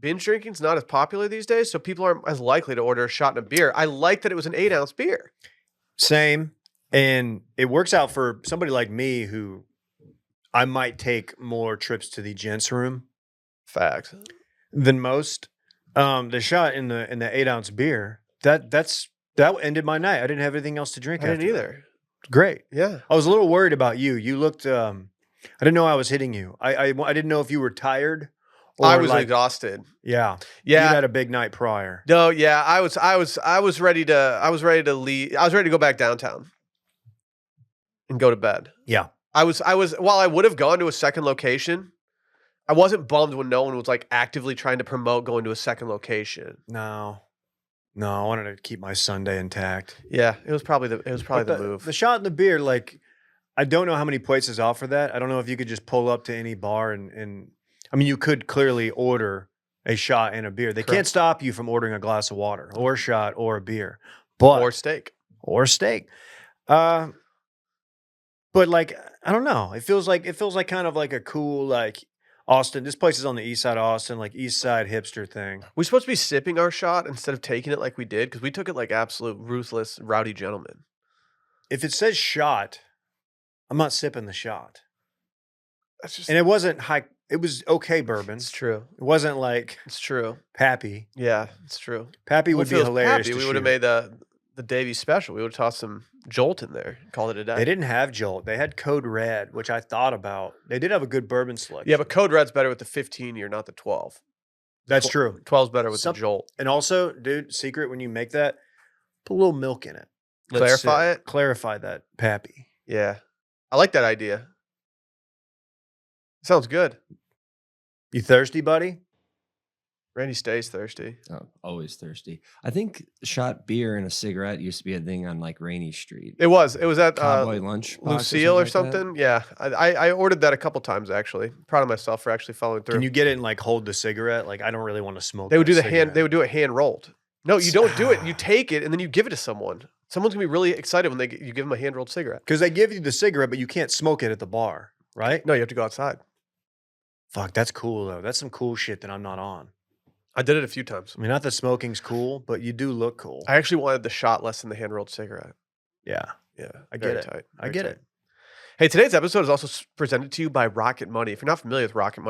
binge drinking's not as popular these days, so people aren't as likely to order a shot and a beer. I like that it was an 8-ounce beer. Same. And it works out for somebody like me who I might take more trips to the gents room Facts. than most. The shot in the 8-ounce beer, that ended my night. I didn't have anything else to drink. I didn't after that. either. Great. Yeah. I was a little worried about you. You looked I didn't know I was hitting you. I didn't know if you were tired or I was like, exhausted. yeah. Yeah. You had a big night prior. No, yeah, I was ready to leave. I was ready to go back downtown and go to bed. Yeah. While I would have gone to a second location, I wasn't bummed when no one was like actively trying to promote going to a second location. No, I wanted to keep my Sunday intact. Yeah, it was probably the move. The shot in the beer, like, I don't know how many places offer that. I don't know if you could just pull up to any bar and I mean, you could clearly order a shot and a beer. They can't Correct. stop you from ordering a glass of water or a shot or a beer, but Or steak. or steak. But like, I don't know. It feels like kind of like a cool, like, Austin. This place is on the east side of Austin, like east side hipster thing. We're supposed to be sipping our shot instead of taking it like we did because we took it like absolute ruthless, rowdy gentlemen. If it says shot, I'm not sipping the shot. That's just And it wasn't high. It was okay bourbon. it's true. It wasn't like It's true. Pappy. Yeah, it's true. Pappy Well, would if be it was hilarious. Pappy, to we would have shoot. made the Davy special. We would have tossed some Jolt in there, called it a day. They didn't have Jolt. They had Code Red, which I thought about. They did have a good bourbon selection. Yeah, but Code Red's better with the 15 year, not the 12. that's true. 12's better with Some- the Jolt. And also, dude, secret when you make that, put a little milk in it. Let Clarify sit. it? Clarify that, Pappy. Yeah. I like that idea. Sounds good. You thirsty, buddy? Randy stays thirsty. Oh, always thirsty. I think shot beer and a cigarette used to be a thing on like Rainy Street. It was at Cowboy lunch. Lucille or something. Yeah. I ordered that a couple times actually. Proud of myself for actually following through. Can you get it and like hold the cigarette? Like, I don't really want to smoke. They would that do cigarette. they would do it hand rolled. No, you don't do it. You take it and then you give it to someone. Someone's gonna be really excited when you give them a hand rolled cigarette. Because they give you the cigarette, but you can't smoke it at the bar, right? No, you have to go outside. Fuck, that's cool though. That's some cool shit that I'm not on. I did it a few times. I mean, not that smoking's cool, but you do look cool. I actually wanted the shot less than the hand rolled cigarette. Yeah. Yeah, I very get it. tight. I very get tight. it. Hey, today's episode is also presented to you by Rocket Money. If you're not familiar with Rocket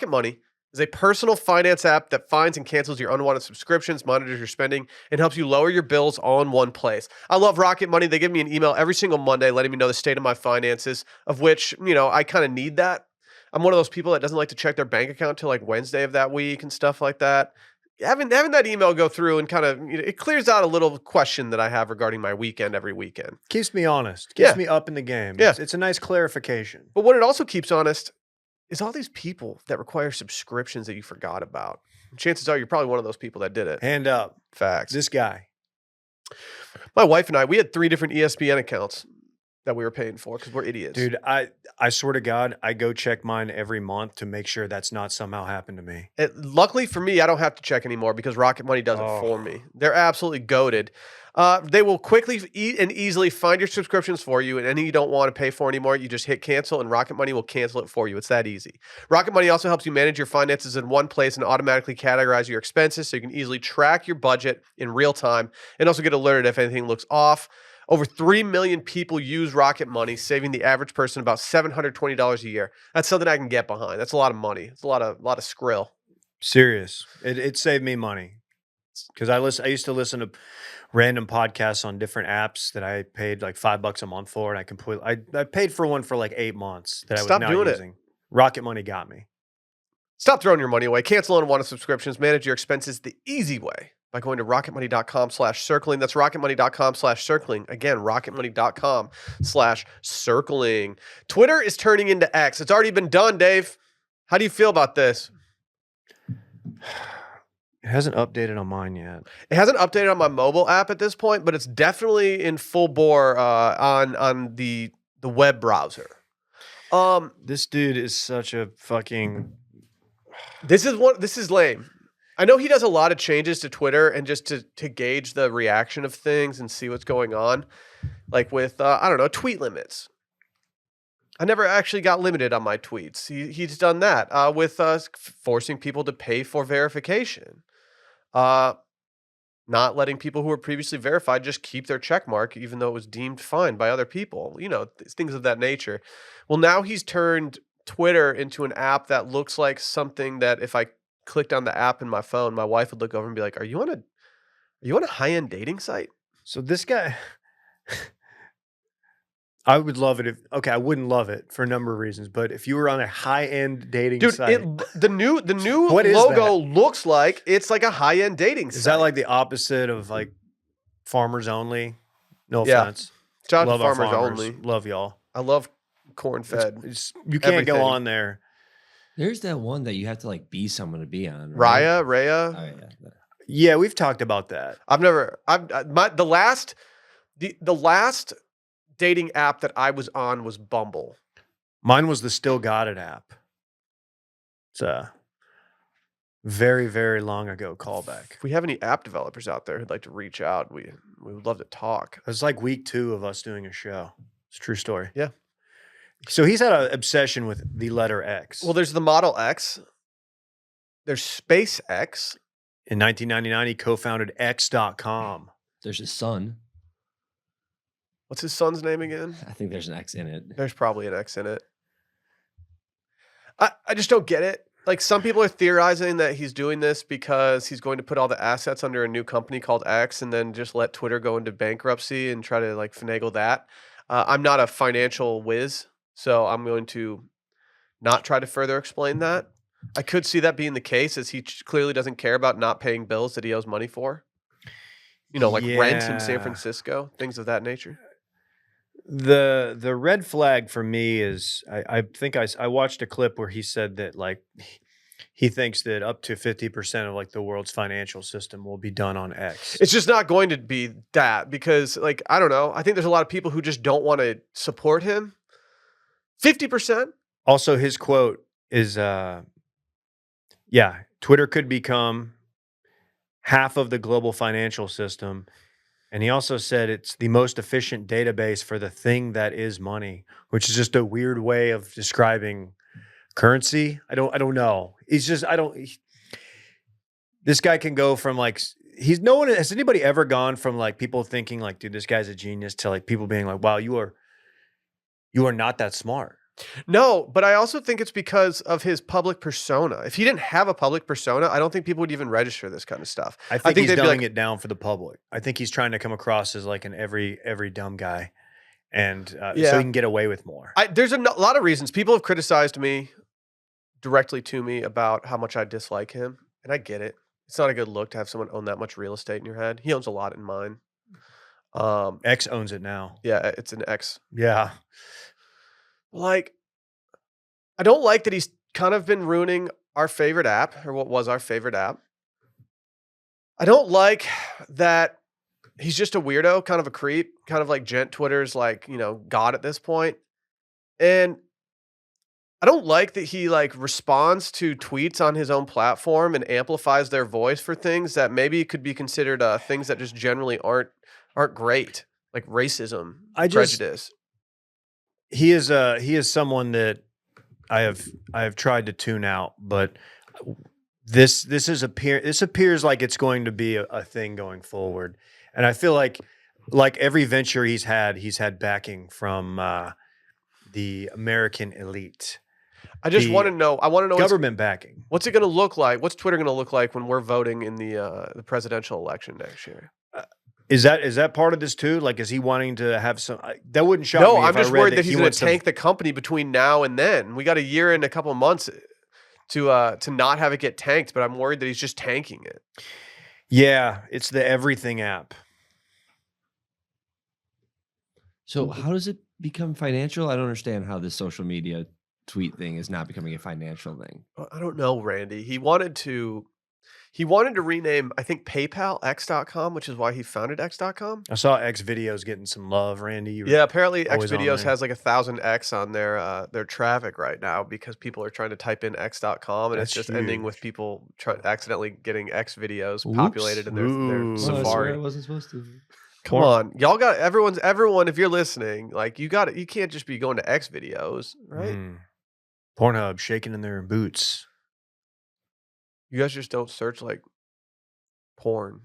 Money is a personal finance app that finds and cancels your unwanted subscriptions, monitors your spending, and helps you lower your bills all in one place. I love Rocket Money. They give me an email every single Monday letting me know the state of my finances, of which, I kind of need that. I'm one of those people that doesn't like to check their bank account till like Wednesday of that week and stuff like that. Having that email go through and kind of, it clears out a little question that I have regarding my weekend every weekend. Keeps me honest. Keeps Yeah. me up in the game. Yeah. It's a nice clarification. But what it also keeps honest is all these people that require subscriptions that you forgot about. Chances are you're probably one of those people that did it. Hand up. Facts. This guy. My wife and I, we had 3 different ESPN accounts that we were paying for because we're idiots. Dude, I swear to God, I go check mine every month to make sure that's not somehow happened to me. Luckily for me, I don't have to check anymore because Rocket Money does it for me. They're absolutely goated. They will quickly and easily find your subscriptions for you, and any you don't want to pay for anymore, you just hit cancel, and Rocket Money will cancel it for you. It's that easy. Rocket Money also helps you manage your finances in one place and automatically categorize your expenses so you can easily track your budget in real time and also get alerted if anything looks off. Over 3 million people use Rocket Money, saving the average person about $720 a year. That's something I can get behind. That's a lot of money. It's a lot of skrill. Serious. It saved me money. Because I used to listen to random podcasts on different apps that I paid like $5 a month for, and I paid for one for like 8 months that I was Stop not doing it. using. Rocket Money got me. Stop throwing your money away. Cancel unwanted subscriptions. Manage your expenses the easy way by going to rocketmoney.com/circling. That's rocketmoney.com/circling. Again, rocketmoney.com/circling. Twitter is turning into X. It's already been done, Dave. How do you feel about this? It hasn't updated on mine yet. It hasn't updated on my mobile app at this point, but it's definitely in full bore on the web browser. This dude is such a fucking. This is lame. I know he does a lot of changes to Twitter and just to gauge the reaction of things and see what's going on, like with I don't know, tweet limits. I never actually got limited on my tweets. He's done that with forcing people to pay for verification. Uh, Not letting people who were previously verified just keep their check mark, even though it was deemed fine by other people. Things of that nature. Well, now he's turned Twitter into an app that looks like something that if I clicked on the app in my phone, my wife would look over and be like, "Are you on a high end dating site?" So this guy, I would love it if. Okay, I wouldn't love it for a number of reasons, but if you were on a high end dating Dude, site, the new What is logo looks like it's like a high end dating is site. that like the opposite of like farmers only? No Yeah. offense. Shout out Love to our farmers farmers. only. Love y'all. I love corn fed. You can't go everything. on there. There's that one that you have to like be someone to be on. Right? Raya. Oh yeah. Yeah, we've talked about that. The last dating app that I was on was Bumble. Mine was the Still Got It app. It's a very, very long ago callback. If we have any app developers out there who'd like to reach out, we would love to talk. It was like week 2 of us doing a show. It's a true story. Yeah. So he's had an obsession with the letter X. Well, there's the Model X. There's SpaceX. In 1999, he co-founded X.com. There's his son. What's his son's name again? I think there's an X in it. There's probably an X in it. I just don't get it. Like, some people are theorizing that he's doing this because he's going to put all the assets under a new company called X and then just let Twitter go into bankruptcy and try to like finagle that. I'm not a financial whiz, so I'm going to not try to further explain that. I could see that being the case, as he clearly doesn't care about not paying bills that he owes money for. Like rent in San Yeah. Francisco, things of that nature. The red flag for me is I think I watched a clip where he said that like he thinks that up to 50% of like the world's financial system will be done on X. It's just not going to be that because, like, I don't know. I think there's a lot of people who just don't want to support him. 50%. Also, his quote is, Twitter could become half of the global financial system. And he also said it's the most efficient database for the thing that is money, which is just a weird way of describing currency. I don't know. He's just, this guy can go from like, has anybody ever gone from like people thinking like, dude, this guy's a genius to like people being like, wow, you are not that smart. No, but I also think it's because of his public persona. If he didn't have a public persona, I don't think people would even register this kind of stuff. I think he's they'd be dumbing like, it down for the public. I think he's trying to come across as like an every dumb guy, and so he can get away with more. There's a lot of reasons. People have criticized me directly to me about how much I dislike him, and I get it. It's not a good look to have someone own that much real estate in your head. He owns a lot in mine. X owns it now. Yeah, it's an X. Yeah. Like, I don't like that he's kind of been ruining our favorite app, or what was our favorite app. I don't like that he's just a weirdo, kind of a creep, kind of like Twitter's like, God at this point. And I don't like that he like responds to tweets on his own platform and amplifies their voice for things that maybe could be considered things that just generally aren't great, like racism, prejudice. He is someone that I have tried to tune out, but this appears like it's going to be a thing going forward, and I feel like every venture he's had backing from the American elite. I just want to know. I want to know government backing. What's it going to look like? What's Twitter going to look like when we're voting in the presidential election next year? Is that part of this too? Like, is he wanting to have some? That wouldn't shock me. No, I'm just worried that he's going to tank to the company between now and then. We got a year and a couple of months to not have it get tanked, but I'm worried that he's just tanking it. Yeah, it's the everything app. So how does it become financial? I don't understand how this social media tweet thing is not becoming a financial thing. I don't know, Randy. He wanted to He wanted to rename, I think, PayPal X.com, which is why he founded X.com. I saw X videos getting some love, Randy. You were Yeah, apparently X always on videos there. has like 1,000 X on their traffic right now because people are trying to type in X.com and it's That's just ending with huge. people accidentally getting X videos Oops. populated in their Ooh. Oh, that's Safari. right. I wasn't supposed to. Come on, y'all got everyone. If you're listening, like you can't just be going to X videos, right? Pornhub shaking in their boots. You guys just don't search like porn,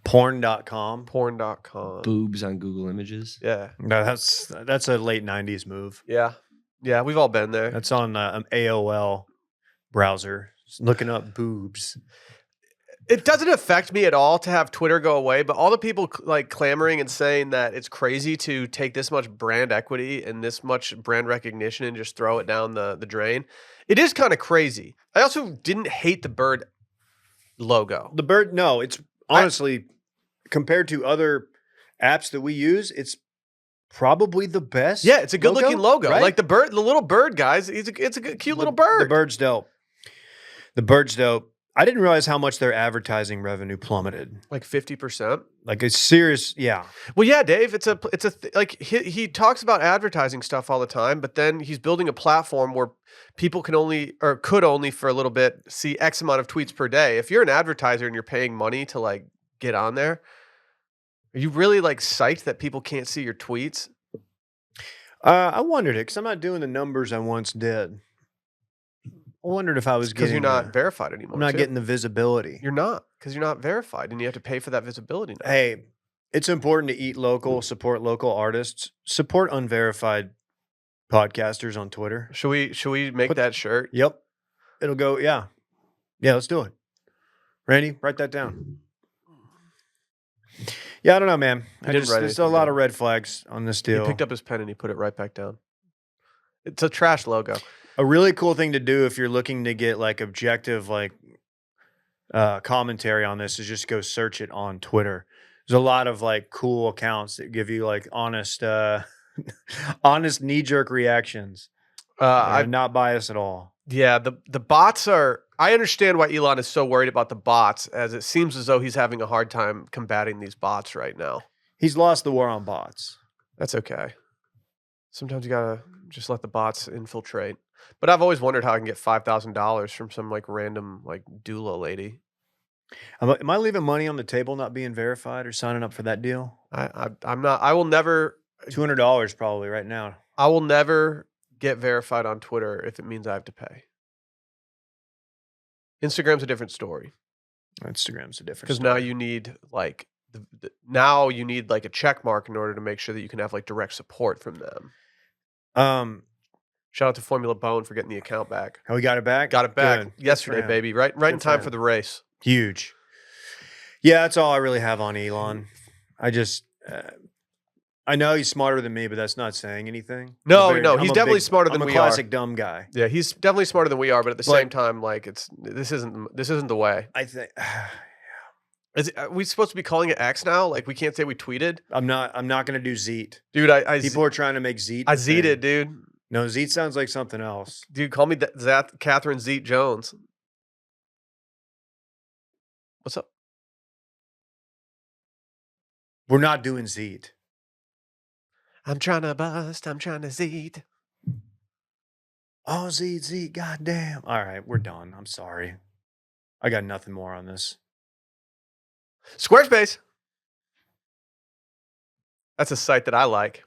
Porn.com. porn.com. Boobs on Google Images. Yeah, No, that's a late 90s move. yeah, yeah. We've all been there. That's on an AOL browser. Just looking up boobs. It doesn't affect me at all to have Twitter go away, but all the people like clamoring and saying that it's crazy to take this much brand equity and this much brand recognition and just throw it down the drain. It is kind of crazy. I also didn't hate the bird logo. The bird, no, it's honestly, compared to other apps that we use, it's probably the best. Yeah, it's a good looking logo. right? Like the little bird, guys. It's a cute little bird. The bird's dope. The bird's dope. I didn't realize how much their advertising revenue plummeted. Like 50%. Like a serious, yeah. Well, yeah, Dave. Like he talks about advertising stuff all the time, but then he's building a platform where people can only or could only for a little bit see X amount of tweets per day. If you're an advertiser and you're paying money to like get on there, are you really like psyched that people can't see your tweets? I wondered it because I'm not doing the numbers I once did. I wondered if I was Because getting. you're not verified anymore. I'm not too. getting the visibility. You're not because you're not verified, and you have to pay for that visibility now. Hey, it's important to eat local, support local artists, support unverified podcasters on Twitter. Should we make that shirt? Yep. It'll go, yeah. Yeah, let's do it. Randy, write that down. Yeah, I don't know, man. didn't write There's a anything lot down. of red flags on this deal. He picked up his pen and he put it right back down. It's a trash logo. A really cool thing to do if you're looking to get like objective like commentary on this is just go search it on Twitter. There's a lot of like cool accounts that give you like honest honest knee-jerk reactions. I'm not biased at all. Yeah, the bots are. I understand why Elon is so worried about the bots, as it seems as though he's having a hard time combating these bots right now. He's lost the war on bots. That's okay. Sometimes you gotta just let the bots infiltrate. But I've always wondered how I can get $5,000 from some like random like doula lady. Am I leaving money on the table not being verified or signing up for that deal? I'm not. I will never. $200 probably right now. I will never get verified on Twitter if it means I have to pay. Instagram's a different story Instagram's a different because story. now you need like now you need like a check mark in order to make sure that you can have like direct support from them. Shout out to Formula Bone for getting the account back. Oh, we got it back? Got it back Good. yesterday, Good for him. baby. Right in Good for time him. for the race. Huge. Yeah, that's all I really have on Elon. I just, I know he's smarter than me, but that's not saying anything. No, I'm he's a definitely smarter than I'm we a are. classic dumb guy. Yeah, he's definitely smarter than we are, but at the But- same time, like this isn't the way. I think Are we supposed to be calling it X now? Like we can't say we tweeted, I'm not going to do Zeet. dude. I People are trying to make Zeet. I a thing. zeeted, dude. No, Zeet sounds like something else. Dude, call me Catherine Zeet Jones. What's up? We're not doing Zeet. I'm trying to bust. I'm trying to zeet. Oh, Zeet, goddamn. All right, we're done. I'm sorry. I got nothing more on this. Squarespace. That's a site that I like.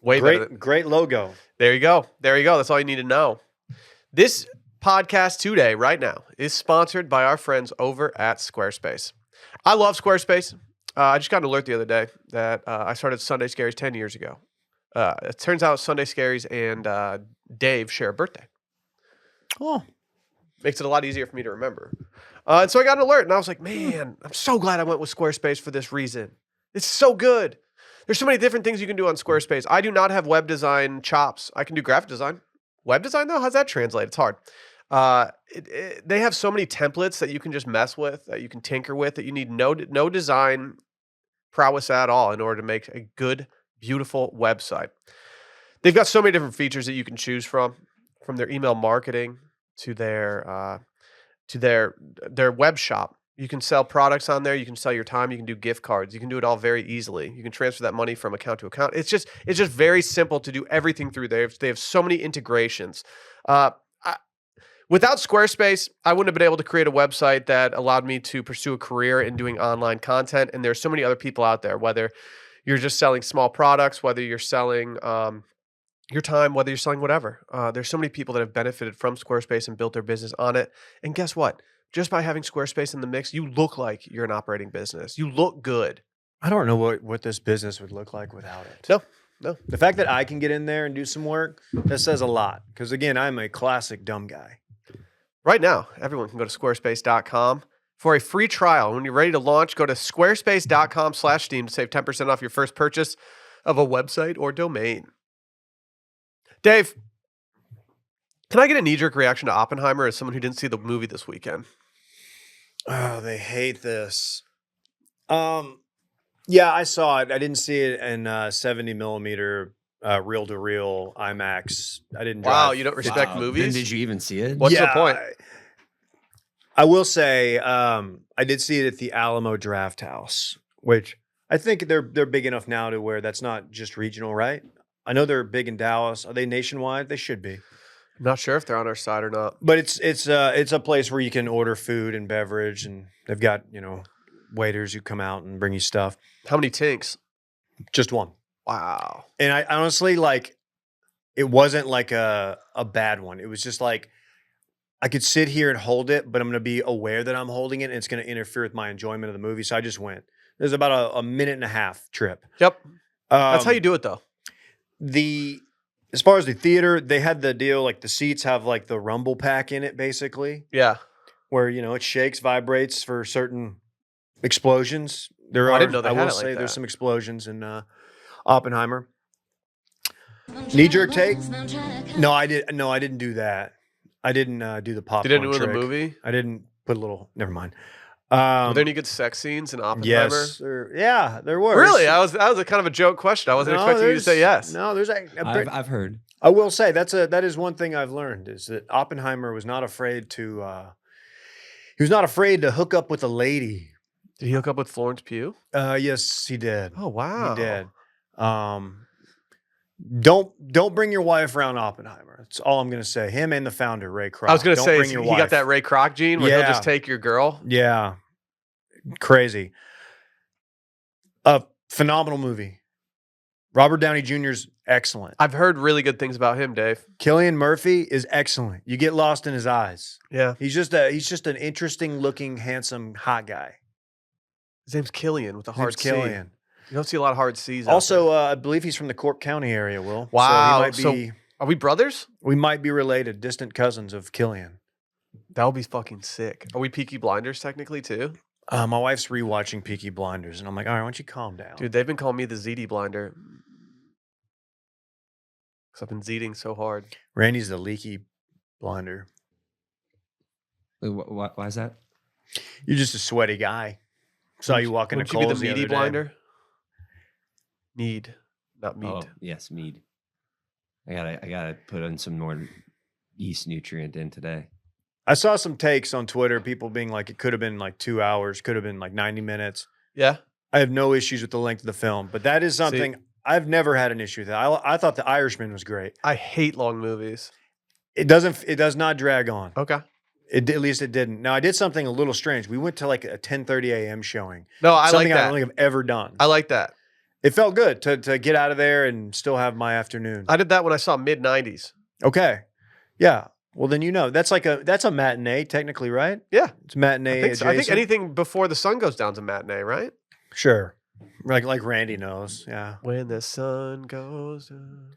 Way better. Great logo. There you go. There you go. That's all you need to know. This podcast today, right now, is sponsored by our friends over at Squarespace. I love Squarespace. I just got an alert the other day that I started Sunday Scaries 10 years ago. It turns out Sunday Scaries and Dave share a birthday. Oh, Makes it a lot easier for me to remember. And so I got an alert, and I was like, man, I'm so glad I went with Squarespace for this reason. It's so good. There's so many different things you can do on Squarespace. I do not have web design chops. I can do graphic design. Web design, though? How's that translate? It's hard. They have so many templates that you can just mess with, that you can tinker with, that you need no design prowess at all in order to make a good, beautiful website. They've got so many different features that you can choose from their email marketing to their to their web shop. You can sell products on there. You can sell your time. You can do gift cards. You can do it all very easily. You can transfer that money from account to account. It's just very simple to do everything through there. They have so many integrations. I, Without Squarespace, I wouldn't have been able to create a website that allowed me to pursue a career in doing online content. And there's so many other people out there, whether you're just selling small products, whether you're selling your time, whether you're selling whatever. There's so many people that have benefited from Squarespace and built their business on it. And guess what? Just by having Squarespace in the mix, you look like you're an operating business. You look good. I don't know what this business would look like without it. No. The fact that I can get in there and do some work, that says a lot. Because again, I'm a classic dumb guy. Right now, everyone can go to squarespace.com for a free trial. When you're ready to launch, go to squarespace.com/Steam to save 10% off your first purchase of a website or domain. Dave, can I get a knee-jerk reaction to Oppenheimer as someone who didn't see the movie this weekend? Oh, they hate this. Yeah, I saw it. I didn't see it in 70 millimeter reel-to-reel IMAX. I didn't drive. Wow, you don't respect Then movies? did you even see it? What's the point? I will say I did see it at the Alamo Draft House, which I think they're big enough now to where that's not just regional, right? I know they're big in Dallas. Are they nationwide? They should be. I'm not sure if they're on our side or not. But it's a place where you can order food and beverage, and they've got waiters who come out and bring you stuff. How many tinks? Just one. Wow. And I honestly it wasn't like a bad one. It was just like I could sit here and hold it, but I'm going to be aware that I'm holding it, and it's going to interfere with my enjoyment of the movie. So I just went. It was about a minute and a half trip. Yep. That's how you do it, though. As far as the theater, they had the deal like the seats have like the rumble pack in it, basically, Yeah. where it shakes, vibrates for certain explosions. I didn't know they I had will it like say that. there's some explosions in Oppenheimer. Knee jerk take? No, I didn't do that. I didn't do the You popcorn didn't do it in trick. the movie? I didn't put a little. Never mind. Were there any good sex scenes in Oppenheimer? Yes, there were. Really? That was a kind of a joke question. I wasn't expecting you to say yes. No, there's I've heard. I will say that is one thing I've learned is that Oppenheimer was not afraid to hook up with a lady. Did he hook up with Florence Pugh? Yes, he did. Oh, wow. He did. Don't bring your wife around Oppenheimer. That's all I'm going to say. Him and the founder, Ray Kroc. I was going to Don't say, bring he your got wife. that Ray Kroc gene where he'll Yeah. just take your girl. Yeah. Crazy. A phenomenal movie. Robert Downey Jr.'s excellent. I've heard really good things about him, Dave. Cillian Murphy is excellent. You get lost in his eyes. Yeah. He's just an interesting looking, handsome, hot guy. His name's Killian with a hard C. Killian. You don't see a lot of hard C's out Also, there. I believe he's from the Cork County area, Will. Wow. So he might be, Are we brothers? we might be related, distant cousins of Killian. That would be fucking sick. Are we Peaky Blinders technically too? My wife's rewatching Peaky Blinders, and I'm like, all right, why don't you calm down? Dude, they've been calling me the ZD blinder. Because I've been ZDing so hard. Randy's the leaky blinder. Why is that? You're just a sweaty guy. Saw you walking to Wouldn't you be Kohl's the the meaty other day. blinder? Mead, not meat. Oh, yes, mead. I gotta put in some more yeast nutrient in today. I saw some takes on Twitter, people being like, it could have been like 2 hours, could have been like 90 minutes. Yeah. I have no issues with the length of the film, but that is something I've never had an issue with. I thought The Irishman was great. I hate long movies. It does not drag on. Okay. At least it didn't. Now I did something a little strange. We went to like a 10:30 a.m. showing. No, I like Something I that. don't think I've ever done. I like that. It felt good to get out of there and still have my afternoon. I did that when I saw mid-90s. Okay. Yeah. Well, then that's a matinee technically, right? Yeah. It's matinee. I think so. I think adjacent. anything before the sun goes down is a matinee, right? Sure. Like Randy knows. Yeah. When the sun goes down.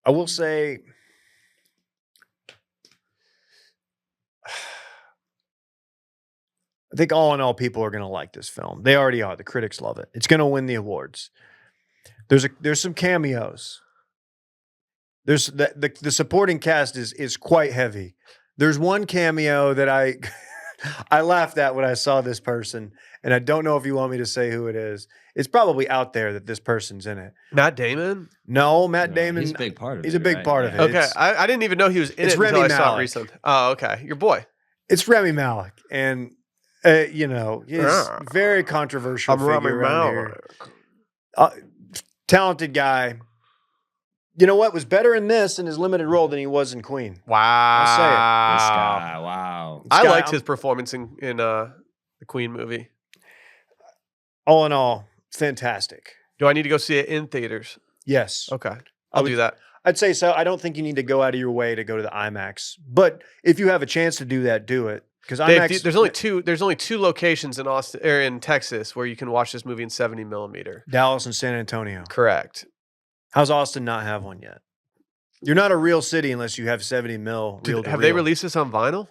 I will say I think all in all, people are going to like this film. They already are. The critics love it. It's going to win the awards. There's some cameos. There's the supporting cast is quite heavy. There's one cameo that I laughed at when I saw this person, and I don't know if you want me to say who it is. It's probably out there that this person's in it. Matt Damon? No, Matt Damon. He's a big part of it. He's a big right? part of Yeah. it. Okay. It's- I didn't even know he was in it's it until Rami I saw it Malek. recently. Oh, okay. Your boy. It's Rami Malek, and you know, he's Yeah. very controversial I'm Rami figure around here. Malek. Talented guy. You know what? Was better in this in his limited role than he was in Queen. Wow. This guy, wow. I This guy, liked his performance in the Queen movie. all in all, fantastic. Do I need to go see it in theaters? Yes. Okay. I'll do that. I'd say so. I don't think you need to go out of your way to go to the IMAX, but if you have a chance to do that, do it. Because Dave, IMAX, there's only two locations in Austin or in Texas where you can watch this movie in 70 millimeter. Dallas and San Antonio. Correct. How's Austin not have one yet? You're not a real city unless you have 70 mil. Have they released this on vinyl?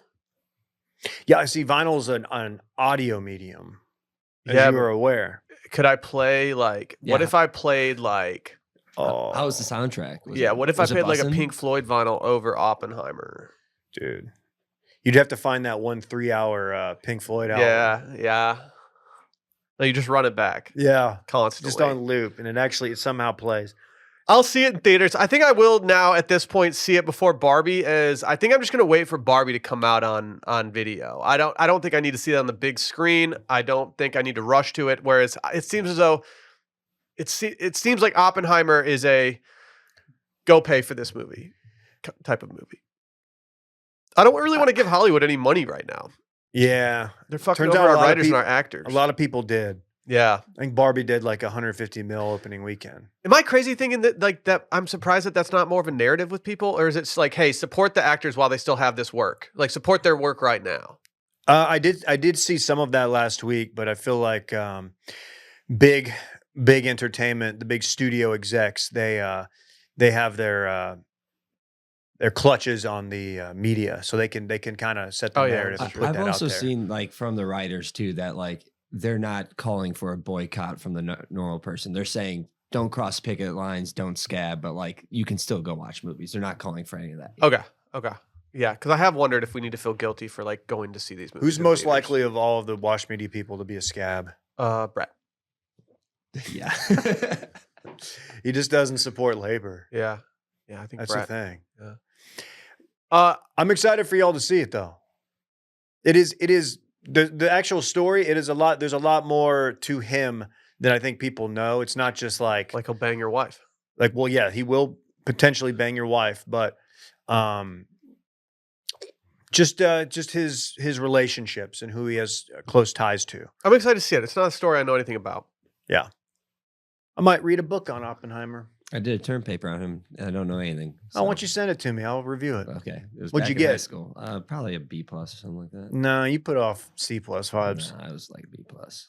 Yeah, I see. Vinyl's an audio medium, as Yeah, you are aware. Could I play like? What Yeah. if I played like? Oh, How was the soundtrack? What if I was it played like a bussin'? Pink Floyd vinyl over Oppenheimer? dude, you'd have to find that 3-hour Pink Floyd album. Yeah. No, you just run it back Yeah, constantly. just on loop, and it somehow plays. I'll see it in theaters. I think I will now at this point see it before Barbie. I think I'm just gonna wait for Barbie to come out on video. I don't think I need to see it on the big screen. I don't think I need to rush to it. Whereas it seems as though it seems like Oppenheimer is a go pay for this movie type of movie. I don't really want to give Hollywood any money right now. Yeah, They're fucking Turns over out a our lot of writers and peop- our actors. a lot of people did. Yeah. I think Barbie did like 150 mil opening weekend. Am I crazy thinking that I'm surprised that that's not more of a narrative with people, or is it just like, hey, support the actors while they still have this work, like support their work right now? I did see some of that last week, but I feel like big entertainment, the big studio execs, they have their clutches on the media, so they can kind of set the Oh, yeah, narrative. that's and true. put I've that also out there. seen like from the writers too that like they're not calling for a boycott from the normal person. They're saying don't cross picket lines, don't scab, but like you can still go watch movies. They're not calling for any of that. yet. Okay. Yeah, because I have wondered if we need to feel guilty for like going to see these movies. Who's in most theaters. likely of all of the Wash Media people to be a scab? Brett. Yeah. He just doesn't support labor. Yeah, I think That's Brett. the thing. Yeah. I'm excited for y'all to see it though. It is the actual story. It is a lot. There's a lot more to him than I think people know. It's not just like Like he'll bang your wife. well, yeah, he will potentially bang your wife, but just his relationships and who he has close ties to. I'm excited to see it. It's not a story I know anything about. I might read a book on Oppenheimer. I did a term paper on him and I don't know anything. I want you to send it to me. I'll review it. Okay. It was What'd you back in high get? school. Probably a B plus or something like that. No, you put off C+ vibes. Nah, I was like B plus.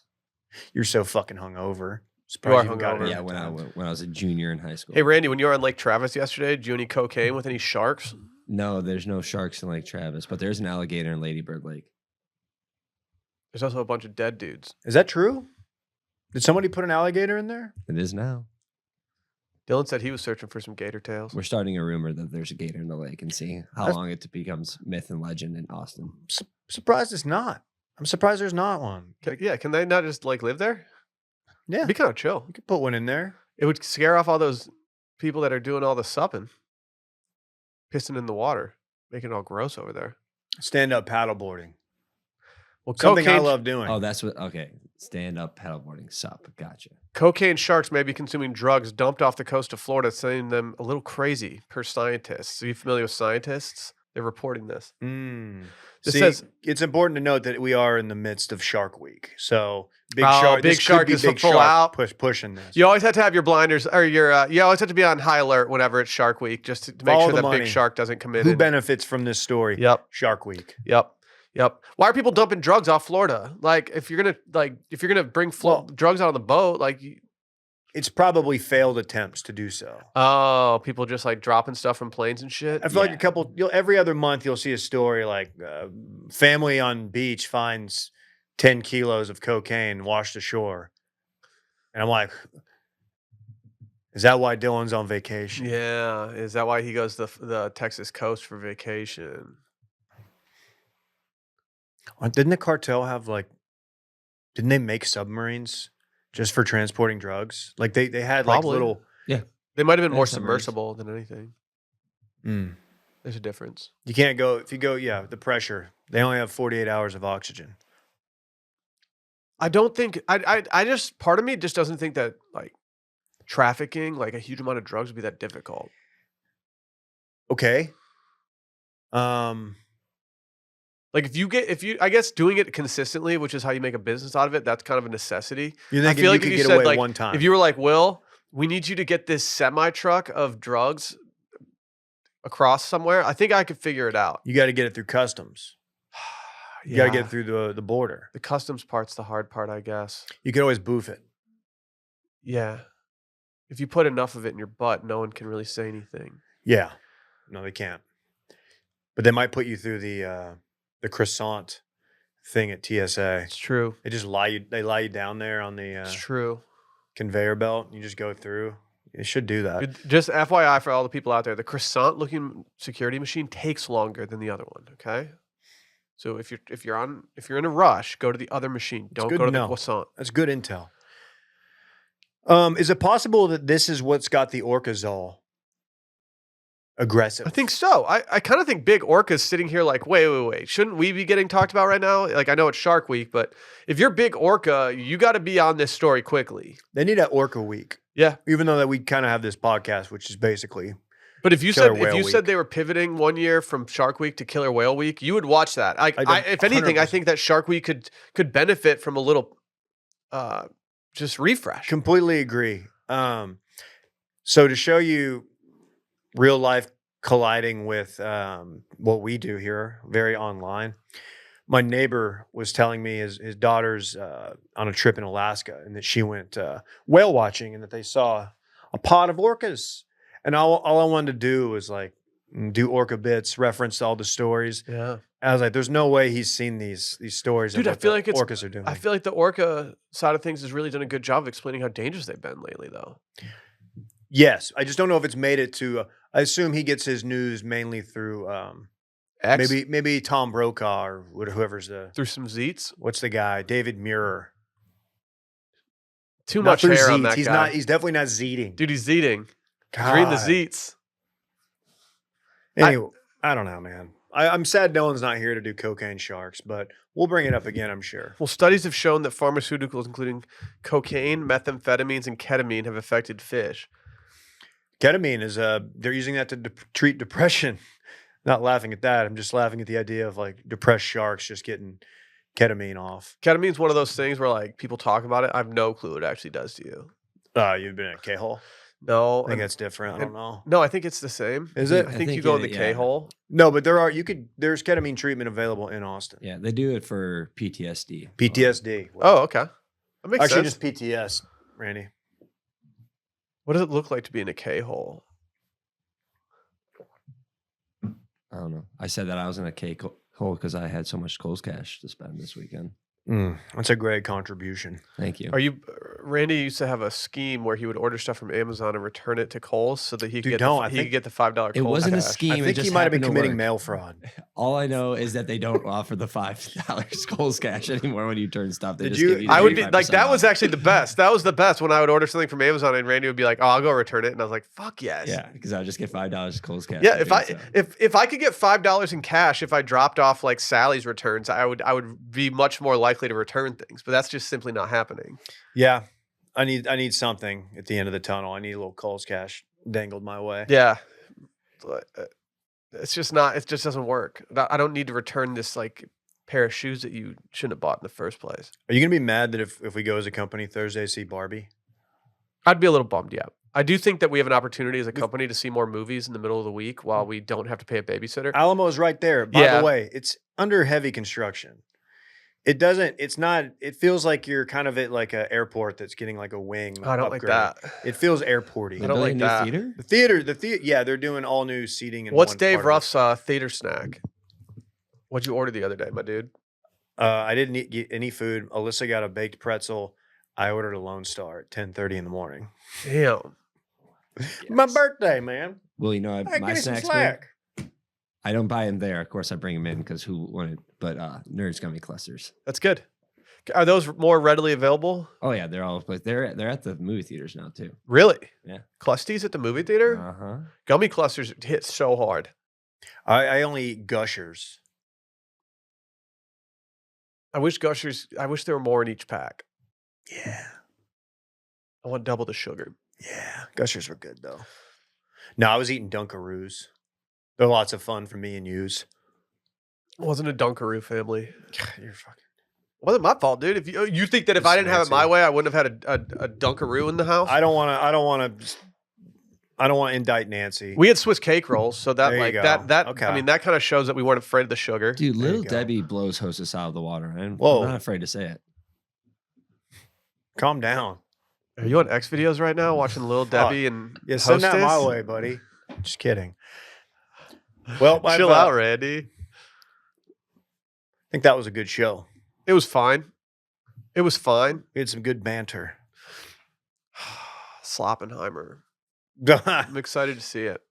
You're so fucking hungover. are Surprised you even got hungover. it Yeah, every when I time. was a junior in high school. Hey, Randy, when you were on Lake Travis yesterday, did you any cocaine with any sharks? No, there's no sharks in Lake Travis, but there's an alligator in Lady Bird Lake. There's also a bunch of dead dudes. Is that true? Did somebody put an alligator in there? It is now. Dylan said he was searching for some gator tails. We're starting a rumor that there's a gator in the lake and seeing how That's- long it becomes myth and legend in Austin. Surprised it's not. I'm surprised there's not one. Can they not just like live there? Yeah, It'd be kind of chill. you could put one in there. It would scare off all those people that are doing all the supping, pissing in the water, making it all gross over there. Stand up paddleboarding. Well, Something I cocaine, love doing. Oh, that's what. Okay, stand up paddleboarding. Sup, gotcha. cocaine sharks may be consuming drugs dumped off the coast of Florida, sending them a little crazy, per scientists. Are you familiar with scientists? They're reporting this. This See, says- it's important to note that we are in the midst of Shark Week. So Big Oh, Shark, Big this could Shark be is Big full Shark out. pushing this. You always have to have your blinders, or you always have to be on high alert whenever it's Shark Week, just to make Follow sure the that money. big shark doesn't come in. Who and- benefits from this story? Yep. Shark Week. Yep. Why are people dumping drugs off Florida? Like, if you're gonna bring drugs out on the boat, like, It's probably failed attempts to do so. people just like dropping stuff from planes and shit. I feel like every other month you'll see a story like family on beach finds 10 kilos of cocaine washed ashore. And I'm like, is that why Dylan's on vacation? Yeah, is that why he goes to the Texas coast for vacation? Didn't the cartel have didn't they make submarines just for transporting drugs? Like they had Probably. little. They might have been more submarines. submersible than anything. There's a difference. You can't go if you go. Yeah, the pressure. They only have 48 hours of oxygen. I don't think I just part of me just doesn't think that like trafficking like a huge amount of drugs would be that difficult. Okay. Like if you I guess doing it consistently, which is how you make a business out of it, that's kind of a necessity. You I think feel you like could if get said away like one time? if you were like, Will, we need you to get this semi truck of drugs across somewhere, I think I could figure it out. You got to get it through customs. You got to get it through the border. The customs part's the hard part, I guess. You could always boof it. Yeah. If you put enough of it in your butt, no one can really say anything. Yeah. No, they can't. But they might put you through the croissant thing at TSA. It's true. They just lie you down there on the It's true. conveyor belt. You just go through. It should do that. Just FYI for all the people out there, the croissant looking security machine takes longer than the other one, okay? So if you're in a rush, go to the other machine. Don't go to the croissant. That's good intel. Is it possible that this is what's got the orcazole aggressive? I think so. I kind of think Big Orca's sitting here like, wait. Shouldn't we be getting talked about right now? Like, I know it's Shark Week, but if you're Big Orca, you got to be on this story quickly. They need an Orca week. Yeah. Even though that we kind of have this podcast, which is basically. But if you Killer said they were pivoting one year from Shark Week to Killer Whale Week, you would watch that. If anything, 100%. I think that Shark Week could benefit from a little just refresh. Completely agree. So to show you real life colliding with what we do here, very online. My neighbor was telling me his daughter's on a trip in Alaska and that she went whale watching and that they saw a pod of orcas. And all I wanted to do was like do orca bits, reference all the stories. Yeah. I was like, there's no way he's seen these stories. Dude, of I what feel the like it's orcas are doing. I feel like the orca side of things has really done a good job of explaining how dangerous they've been lately, though. Yes, I just don't know if it's made it to. I assume he gets his news mainly through X? maybe Tom Brokaw or whoever's the Through some zeets. what's the guy David Muir. Too Not much through hair on Zeets. that He's guy. not. He's definitely not zeeting. Dude, he's zeeting. He's God. reading the zeets. Anyway, I don't know, man. I'm sad no one's not here to do cocaine sharks, but we'll bring it up again, I'm sure. Well, studies have shown that pharmaceuticals, including cocaine, methamphetamines, and ketamine, have affected fish. Ketamine is they're using that to treat depression. Not laughing at that. I'm just laughing at the idea of like depressed sharks just getting ketamine off. Ketamine is one of those things where like people talk about it. I have no clue what it actually does to you. You've been at K-hole? No, I think that's different. I don't know. No, I think it's the same. Is it? I think you go in the K-hole. No, but there's ketamine treatment available in Austin. Yeah, they do it for PTSD. PTSD. Oh, okay. That makes Actually, sense. just PTS, Randy. What does it look like to be in a K-hole? I don't know. I said that I was in a cake hole because I had so much Kohl's cash to spend this weekend. That's a great contribution. Thank you. Randy used to have a scheme where he would order stuff from Amazon and return it to Kohl's so that he could Dude, get the $5 Kohl's It wasn't a cash. scheme. I it think just he might have been happened to committing work. mail fraud. All I know is that they don't offer the $5 Kohl's cash anymore when you turn stuff. They Did just you- give you I would be like, 35% that was off. actually the best. That was the best when I would order something from Amazon and Randy would be like, "Oh, I'll go return it," and I was like, "Fuck yes." Yeah, because I would just get $5 Kohl's cash. Yeah, for doing so. if I could get $5 in cash if I dropped off like Sally's returns, I would be much more likely to return things. But that's just simply not happening. Yeah, I need something at the end of the tunnel. I need a little Kohl's cash dangled my way. Yeah, it's just not. It just doesn't work. I don't need to return this like pair of shoes that you shouldn't have bought in the first place. Are you gonna be mad that if we go as a company Thursday to see Barbie? I'd be a little bummed. Yeah, I do think that we have an opportunity as a company to see more movies in the middle of the week while we don't have to pay a babysitter. Alamo is right there. By Yeah. the way, it's under heavy construction. It feels like you're kind of at like an airport that's getting like a wing. I don't like upgrade. that. It feels airporty. I don't like Building a that. new The theater, yeah, they're doing all new seating. In What's one Dave part of Ruff's theater snack? What'd you order the other day, my dude? I didn't get any food. Alyssa got a baked pretzel. I ordered a Lone Star at 10:30 in the morning. Damn. My birthday, man. Well, you know, Hey, give my me some snacks. slack. I don't buy them there. Of course, I bring them in because who wanted? But Nerds Gummy Clusters. That's good. Are those more readily available? Oh yeah, they're all. They're at the movie theaters now too. Really? Yeah. Clusties at the movie theater? Uh huh. Gummy clusters hit so hard. I only eat Gushers. I wish there were more in each pack. Yeah. I want double the sugar. Yeah. Gushers were good though. No, I was eating Dunkaroos. They're lots of fun for me and yous. Wasn't a Dunkaroo family. You're fucking. Wasn't my fault, dude. If you think that if I didn't have it my way, I wouldn't have had a Dunkaroo in the house. I don't want to indict Nancy. We had Swiss cake rolls, so that There you like go. that. Okay. I mean, that kind of shows that we weren't afraid of the sugar. Dude, There you Little go. Debbie blows Hostess out of the water. I'm Whoa. not afraid to say it. Calm down. Are you on X videos right now watching Little Debbie and Yeah, send that my Hostess? way, buddy. Just kidding. Well, Chill out, Randy. I think that was a good show. It was fine. It was fine. We had some good banter. Sloppenheimer. Shout I'm excited to see it.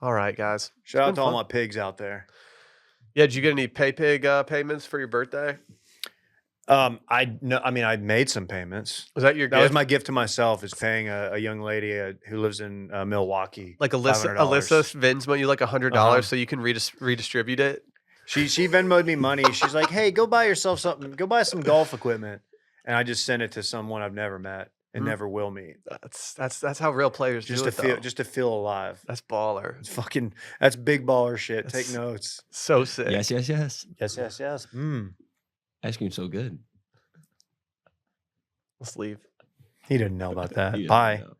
All right, guys. out to all fun. my pigs out there. Yeah, did you get any pig payments for your birthday? I made some payments. Was that your That gift? was my gift to myself, is paying a young lady who lives in Milwaukee. Like Alyssa $500. Venmo you like $100 so you can redistribute it. She Venmo'd me money. She's like, "Hey, go buy yourself something. Go buy some golf equipment." And I just sent it to someone I've never met and never will meet. That's how real players Just do to it. feel Though. just to feel alive. That's baller. That's big baller shit. Take That's- notes. So sick. Yes. Yes. Ice cream's so good. Let's leave. He didn't know about that. You don't Bye. know.